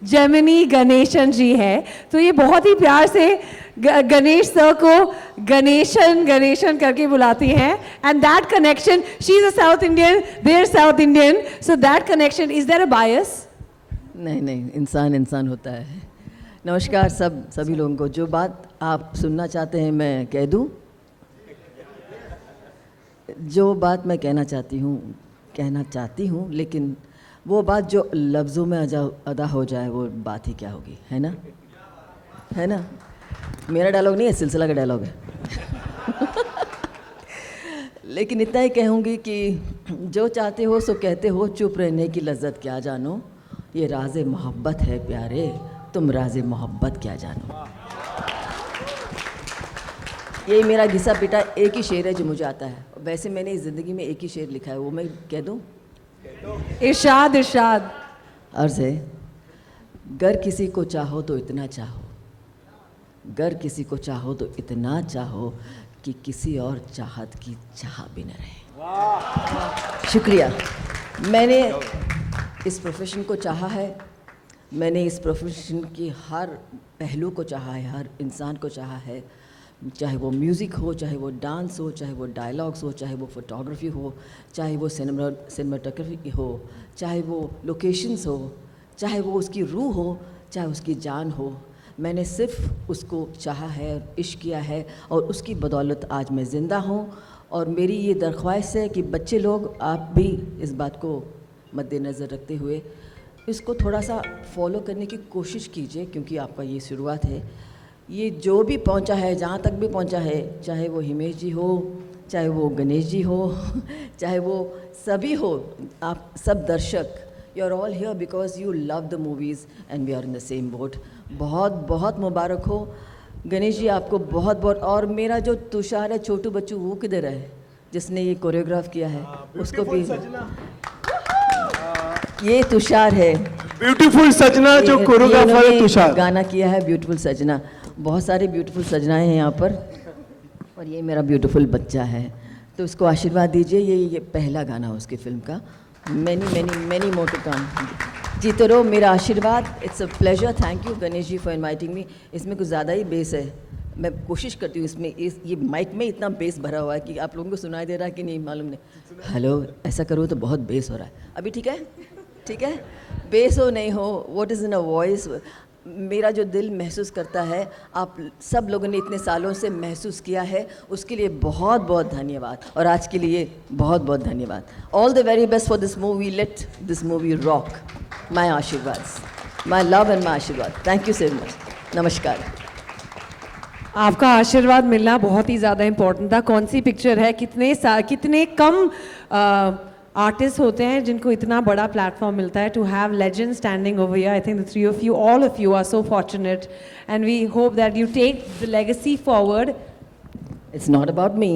Gemini Ganesan जी है. तो ये बहुत ही प्यार से गणेश सर को गणेशन करके बुलाती हैं. And that connection, she is a South Indian, they are South Indian, so that connection, is there a bias? नहीं, इंसान होता है. नमस्कार सभी लोगों को. जो बात आप सुनना चाहते हैं मैं कह दूं. जो बात मैं कहना चाहती हूँ, लेकिन वो बात जो लफ्ज़ों में अदा हो जाए वो बात ही क्या होगी, है ना? मेरा डायलॉग नहीं है, सिलसिला का डायलॉग है. लेकिन इतना ही कहूँगी कि जो चाहते हो सो कहते हो, चुप रहने की लज्जत क्या जानो, ये राज़े मोहब्बत है प्यारे, तुम राज़े मोहब्बत क्या जानो. यही मेरा घिसा पिटा एक ही शेर है जो मुझे आता है. वैसे मैंने इस ज़िंदगी में एक ही शेर लिखा है, वो मैं कह दूँ. इरशाद. अर्ज़ है, गर किसी को चाहो तो इतना चाहो, गर किसी को चाहो तो इतना चाहो कि किसी और चाहत की चाह भी न रहे. शुक्रिया. मैंने इस प्रोफेशन को चाहा है, मैंने इस प्रोफेशन की हर पहलू को चाहा है, हर इंसान को चाहा है. चाहे वो म्यूज़िक हो, चाहे वो डांस हो, चाहे वो डायलॉग्स हो, चाहे वो फोटोग्राफी हो, चाहे वो सिनेमाटोग्राफी हो, चाहे वो लोकेशंस हो, चाहे वो उसकी रूह हो, चाहे उसकी जान हो. मैंने सिर्फ उसको चाहा है और इश्क किया है और उसकी बदौलत आज मैं ज़िंदा हूँ. और मेरी ये दरख्वास्त है कि बच्चे लोग, आप भी इस बात को मद्देनज़र रखते हुए इसको थोड़ा सा फॉलो करने की कोशिश कीजिए, क्योंकि आपका ये शुरुआत है. ये जो भी पहुंचा है, जहाँ तक भी पहुंचा है, चाहे वो हिमेश जी हो, चाहे वो गणेश जी हो, चाहे वो सभी हो, आप सब दर्शक, you are all here because you love the movies and we are in the same boat. बहुत बहुत मुबारक हो गणेश जी आपको, बहुत बहुत. और मेरा जो तुषार है, छोटू बच्चू, वो किधर है जिसने ये कोरियोग्राफ किया है? उसको भी ये तुषार है, ब्यूटीफुल सजना, जो कोरियोग्राफर है तुषार. गाना किया है ब्यूटीफुल सजना. बहुत सारे ब्यूटीफुल सजनाएं हैं यहाँ पर, और ये मेरा ब्यूटीफुल बच्चा है. तो उसको आशीर्वाद दीजिए. ये पहला गाना उसकी फिल्म का. Many more to come. जीते रहो, मेरा आशीर्वाद. It's a pleasure. Thank you Ganesh ji for inviting me. इसमें कुछ ज़्यादा ही बेस है. मैं कोशिश करती हूँ इसमें, ये माइक में इतना बेस भरा हुआ है कि आप लोगों को सुनाई दे रहा है कि नहीं मालूम नहीं. हेलो, ऐसा करो तो बहुत बेस हो रहा है. अभी ठीक है. बेस हो नहीं हो, what is in a voice, मेरा जो दिल महसूस करता है, आप सब लोगों ने इतने सालों से महसूस किया है, उसके लिए बहुत बहुत धन्यवाद. और आज के लिए बहुत बहुत धन्यवाद. All the very best for this movie. Let this movie rock. My आशीर्वाद, माय लव एंड माय आशीर्वाद. Thank you so much. नमस्कार. आपका आशीर्वाद मिलना बहुत ही ज़्यादा इम्पोर्टेंट था. कौन सी पिक्चर है, कितने कम आर्टिस्ट होते हैं जिनको इतना बड़ा प्लेटफॉर्म मिलता है. To have legend standing over here, I think the three of you, all of you are so fortunate and we hope that you take the legacy forward. It's not about me,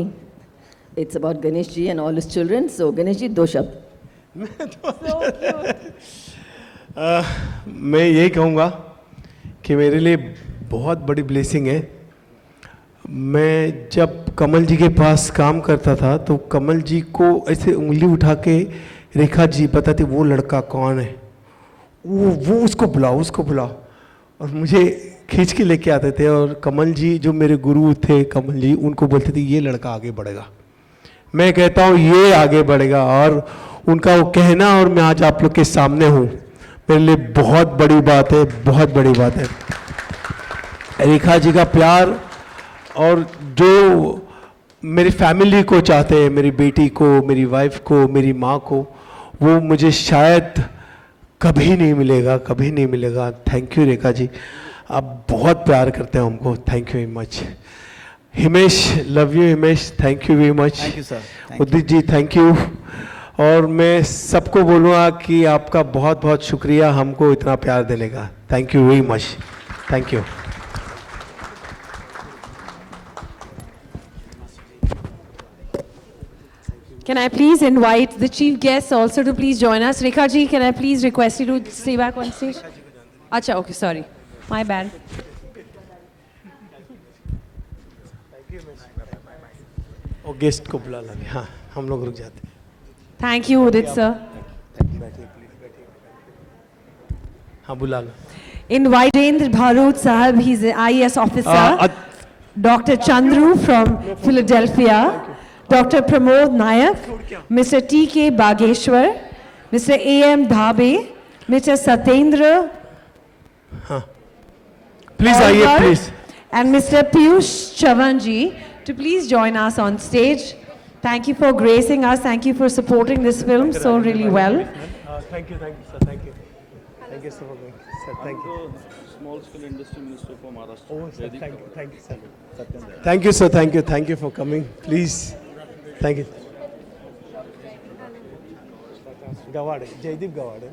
it's about Ganesh ji and all his children. So Ganesh ji, 2 शब्द. मैं यही कहूँगा कि मेरे लिए बहुत बड़ी blessing है. मैं जब कमल जी के पास काम करता था तो कमल जी को ऐसे उंगली उठा के रेखा जी बताते, वो लड़का कौन है, वो उसको बुलाओ. और मुझे खींच के लेके आते थे. और कमल जी जो मेरे गुरु थे, कमल जी, उनको बोलते थे ये लड़का आगे बढ़ेगा. मैं कहता हूँ ये आगे बढ़ेगा. और उनका वो कहना, और मैं आज आप लोग के सामने हूँ, मेरे लिए बहुत बड़ी बात है, बहुत बड़ी बात है. रेखा जी का प्यार, और जो मेरी फैमिली को चाहते हैं, मेरी बेटी को, मेरी वाइफ को, मेरी माँ को, वो मुझे शायद कभी नहीं मिलेगा. थैंक यू रेखा जी, आप बहुत प्यार करते हैं हमको. Thank you very much. Himesh, love you Himesh, thank you very much. Thank you sir. Udit ji, thank you. और मैं सबको बोलूँगा कि आपका बहुत बहुत शुक्रिया हमको इतना प्यार देने का. Thank you very much. Thank you. Can I please invite the chief guests also to please join us? Rekha ji, can I please request you to stay back on stage? Acha, okay, sorry. My bad. और guest को बुला लेंगे. हाँ, हम लोग रुक जाते हैं. Thank you, Udit sir. हाँ, बुला लो. Invite Jayendra Bharut Sahab, he's an IAS officer. Dr. Chandru from Philadelphia. Dr. Pramod Nayak, Mr. T.K. Bageshwar, Mr. A.M. Dhabe, Mr. Satyendra. Please आइए, please. And Mr. Piyush Chavanji to please join us on stage. Thank you for gracing us. Thank you for supporting this film so really well. Thank you, sir. Thank you. Thank you so much, sir. Thank you. Small Scale Industry Minister for Maharashtra. Oh, sir, thank you, sir. Thank you, sir. Thank you for coming. Please. Thank you. Gawade, Jaideep Gawade.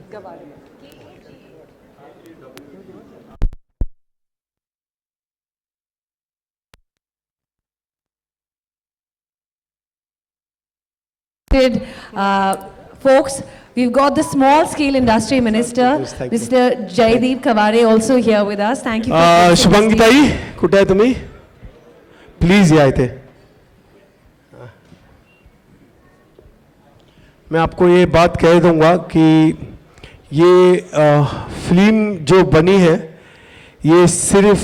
Folks, we've got the Small Scale Industry Minister, Mr. Jaideep Kawade, also here with us. Thank you. Shubhangi ताई, कुठे आहे तुम्ही? Please या इथे. मैं आपको ये बात कह दूंगा कि ये फिल्म जो बनी है ये सिर्फ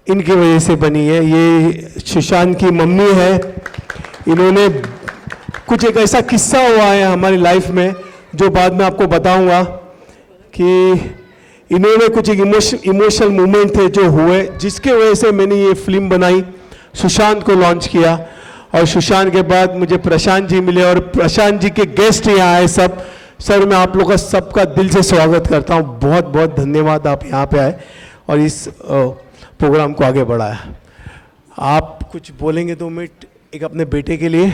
इनकी वजह से बनी है. ये सुशांत की मम्मी है. इन्होंने कुछ एक ऐसा किस्सा हुआ है हमारी लाइफ में जो बाद में आपको बताऊंगा कि इन्होंने कुछ एक इमोशनल मोमेंट थे जो हुए जिसके वजह से मैंने ये फिल्म बनाई, सुशांत को लॉन्च किया. और सुशांत के बाद मुझे प्रशांत जी मिले और प्रशांत जी के गेस्ट यहाँ आए सब. सर मैं आप लोग का सबका दिल से स्वागत करता हूँ. बहुत बहुत धन्यवाद आप यहाँ पे आए और इस प्रोग्राम को आगे बढ़ाया. आप कुछ बोलेंगे 2 मिनट एक अपने बेटे के लिए?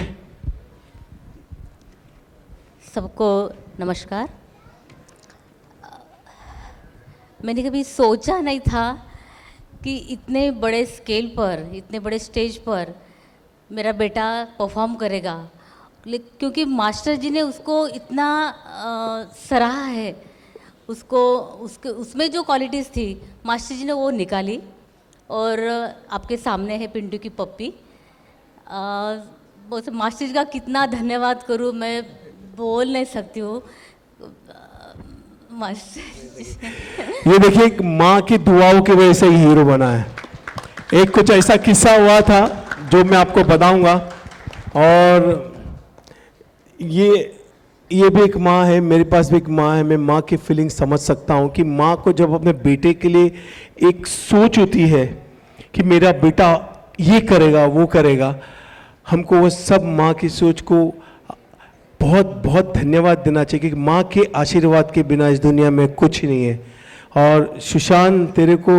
सबको नमस्कार. मैंने कभी सोचा नहीं था कि इतने बड़े स्केल पर, इतने बड़े स्टेज पर मेरा बेटा परफॉर्म करेगा, क्योंकि मास्टर जी ने उसको इतना सराहा है. उसमें जो क्वालिटीज़ थी मास्टर जी ने वो निकाली. और आपके सामने है पिंटू की पप्पी. मास्टर जी का कितना धन्यवाद करूँ मैं बोल नहीं सकती हूँ. ये देखिए एक माँ की दुआओं की वजह से ही हीरो बना है. एक कुछ ऐसा किस्सा हुआ था जो मैं आपको बताऊंगा. और ये भी एक माँ है, मेरे पास भी एक माँ है. मैं माँ की फीलिंग समझ सकता हूँ कि माँ को जब अपने बेटे के लिए एक सोच होती है कि मेरा बेटा ये करेगा वो करेगा, हमको वो सब माँ की सोच को बहुत बहुत धन्यवाद देना चाहिए कि माँ के आशीर्वाद के बिना इस दुनिया में कुछ नहीं है. और सुशांत तेरे को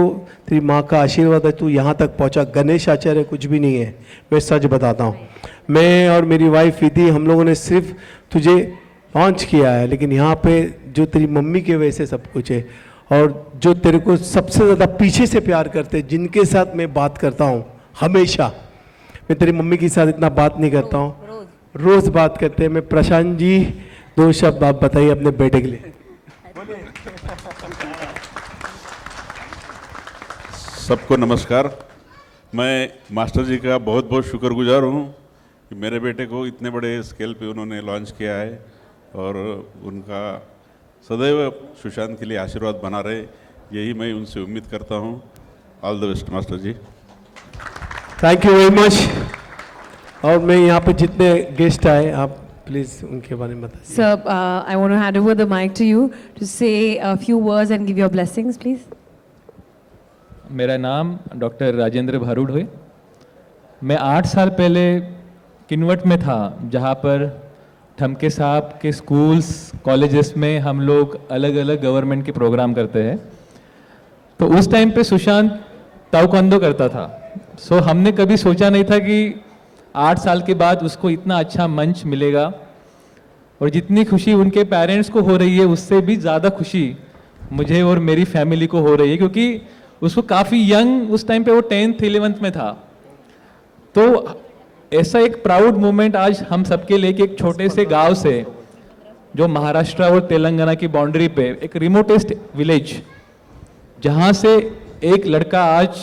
तेरी माँ का आशीर्वाद है, तू यहाँ तक पहुँचा. गणेश आचार्य कुछ भी नहीं है, मैं सच बताता हूँ. मैं और मेरी वाइफ विधि हम लोगों ने सिर्फ तुझे लॉन्च किया है, लेकिन यहाँ पे जो तेरी मम्मी की वजह से सब कुछ है. और जो तेरे को सबसे ज़्यादा पीछे से प्यार करते, जिनके साथ मैं बात करता हूँ हमेशा, मैं तेरी मम्मी के साथ इतना बात नहीं करता हूँ, रोज़ बात करते हैं. मैं प्रशांत जी 2 शब्द आप बताइए अपने बेटे के लिए. सबको नमस्कार. मैं मास्टर जी का बहुत बहुत शुक्रगुजार हूँ कि मेरे बेटे को इतने बड़े स्केल पे उन्होंने लॉन्च किया है और उनका सदैव सुशांत के लिए आशीर्वाद बना रहे, यही मैं उनसे उम्मीद करता हूँ. All the best master ji. Thank you very much. और मैं यहाँ पे जितने गेस्ट आए आप प्लीज़ उनके बारे में बताइए. Sir, I want to hand over the mic to you to say a few words and give your blessings, please. मेरा नाम डॉक्टर राजेंद्र भारूड है. मैं 8 साल पहले किन्वट में था, जहाँ पर ठमके साहब के स्कूल्स कॉलेजेस में हम लोग अलग अलग गवर्नमेंट के प्रोग्राम करते हैं. तो उस टाइम पे सुशांत ताइक्वांडो करता था. सो हमने कभी सोचा नहीं था कि 8 साल के बाद उसको इतना अच्छा मंच मिलेगा और जितनी खुशी उनके पेरेंट्स को हो रही है उससे भी ज़्यादा खुशी मुझे और मेरी फैमिली को हो रही है, क्योंकि उसको काफ़ी यंग उस टाइम पे वो 10th 11th में था। तो ऐसा एक प्राउड मोमेंट आज हम सबके लिए कि एक छोटे से गांव से जो महाराष्ट्र और तेलंगाना की बाउंड्री पे एक रिमोटेस्ट विलेज, जहां से एक लड़का आज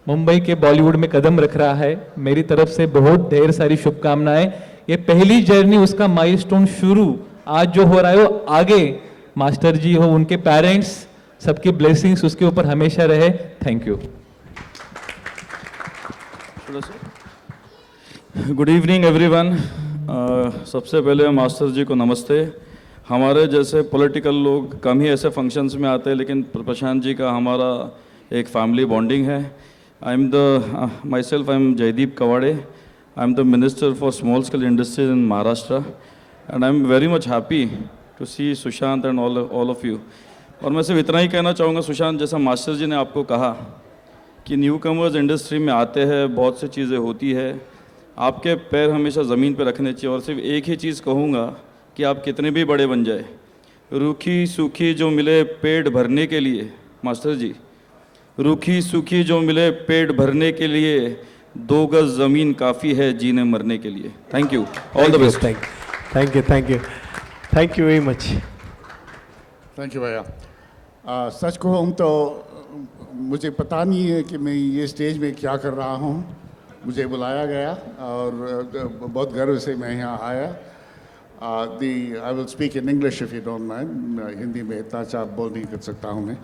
मुंबई के बॉलीवुड में कदम रख रहा है, मेरी तरफ से बहुत ढेर सारी शुभकामनाएं। ये पहली जर्नी, उसका माइलस्टोन शुरू आज जो हो रहा है वो आगे मास्टर जी हो, उनके पेरेंट्स, सबकी ब्लेसिंग्स उसके ऊपर हमेशा रहे। Thank you. Good evening everyone. सबसे पहले मास्टर जी को नमस्ते। हमारे जैसे पॉलिटिकल लोग कम ही ऐसे फंक्शंस में आते हैं, लेकिन प्रशांत जी का हमारा एक फैमिली बॉन्डिंग है। I am Jaideep Kawade. I am the minister for small scale industries in Maharashtra and I am very much happy to see Sushant and all of you. और मैं सिर्फ इतना ही कहना चाहूँगा सुशांत, जैसा मास्टर जी ने आपको कहा कि न्यू कमर्स इंडस्ट्री में आते हैं, बहुत सी चीज़ें होती है, आपके पैर हमेशा ज़मीन पर रखने चाहिए। और सिर्फ एक ही चीज़ कहूँगा कि आप कितने भी बड़े बन जाए, रूखी सूखी जो मिले पेट भरने के लिए, मास्टर जी, रूखी सूखी जो मिले पेट भरने के लिए 2 गज ज़मीन काफ़ी है जीने मरने के लिए। Thank you, all the best. Thank you very much. Thank you भैया। सच कहूँ तो मुझे पता नहीं है कि मैं ये स्टेज में क्या कर रहा हूँ। मुझे बुलाया गया और बहुत गर्व से मैं यहाँ आया। I will speak in English if you don't mind. Hindi में इतना अच्छा बोल नहीं कर सकता हूँ मैं।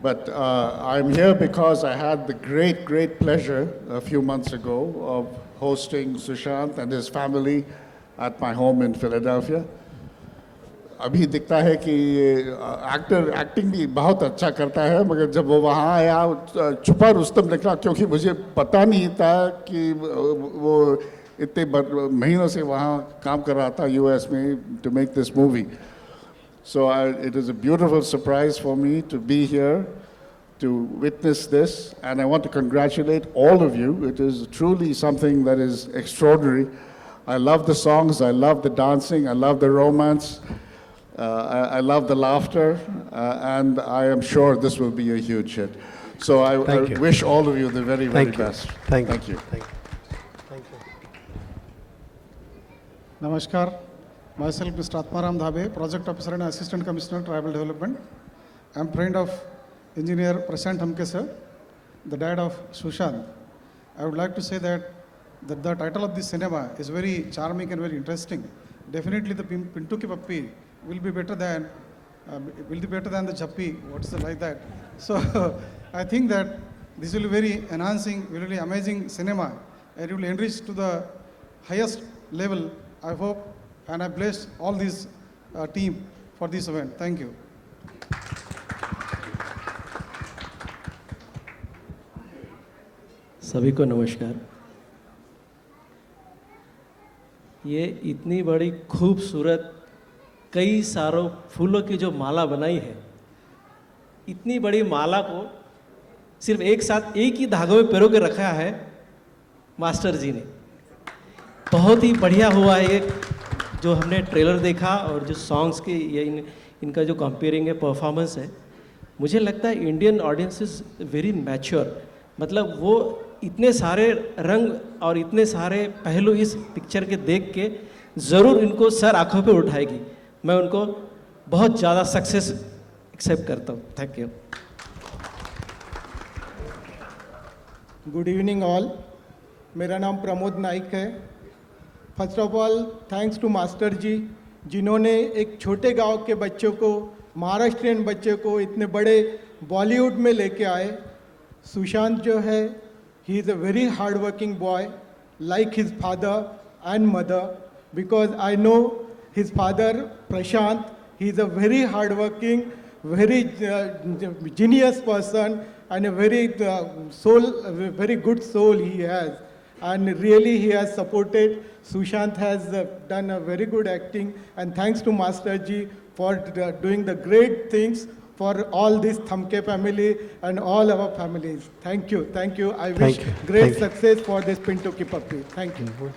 But I'm here because I had the great pleasure a few months ago of hosting Sushant and his family at my home in Philadelphia. अभी दिखता है कि एक्टिंग भी बहुत अच्छा करता है, मगर जब वो वहाँ आया छुपा रुस्तम निकला, क्योंकि मुझे पता नहीं था कि वो इतने महीनों से वहाँ काम कर रहा था US में to make this movie. So it is a beautiful surprise for me to be here to witness this, and I want to congratulate all of you. It is truly something that is extraordinary. I love the songs, I love the dancing, I love the romance, I love the laughter, and I am sure this will be a huge hit. So I wish all of you the very best. Thank you. Namaskar. Myself, Mr. Atmaram Dhabe, Project Officer and Assistant Commissioner, Tribal Development. I'm friend of Engineer Prashant Thamke sir, the dad of Sushant. I would like to say that the title of this cinema is very charming and very interesting. Definitely the Pintu Ki Pappi will be better than the Chappi. What's the like that? So I think that this will be very enhancing, really amazing cinema, and it will enrich to the highest level, I hope. And I bless all this team for this event. Thank you. सभी को नमस्कार। ये इतनी बड़ी खूबसूरत कई सारों फूलों की जो माला बनाई है, इतनी बड़ी माला को सिर्फ एक साथ एक ही धागों में पिरो के रखा है मास्टर जी ने। बहुत ही बढ़िया हुआ है ये जो हमने ट्रेलर देखा और जो सॉन्ग्स की ये इनका जो कंपेयरिंग है, परफॉर्मेंस है। मुझे लगता है Indian audience is very mature, मतलब वो इतने सारे रंग और इतने सारे पहलू इस पिक्चर के देख के ज़रूर इनको सर आंखों पे उठाएगी। मैं उनको बहुत ज़्यादा सक्सेस एक्सेप्ट करता हूँ। Thank you. Good evening all. मेरा नाम प्रमोद नाइक है। First of all thanks to master ji, जिन्होंने एक छोटे गांव के बच्चों को, महाराष्ट्रियन बच्चे को इतने बड़े बॉलीवुड में लेके आए। सुशांत जो है, he is a very hard working boy like his father and mother, because I know his father Prashant, he is a very hard working, very genius person and a very good soul he has, and really he has supported. Sushant has done a very good acting, and thanks to Master Ji for doing the great things for all this Thamke family and all our families. Thank you. I wish great success for this Pintu Ki Pappi. Thank you.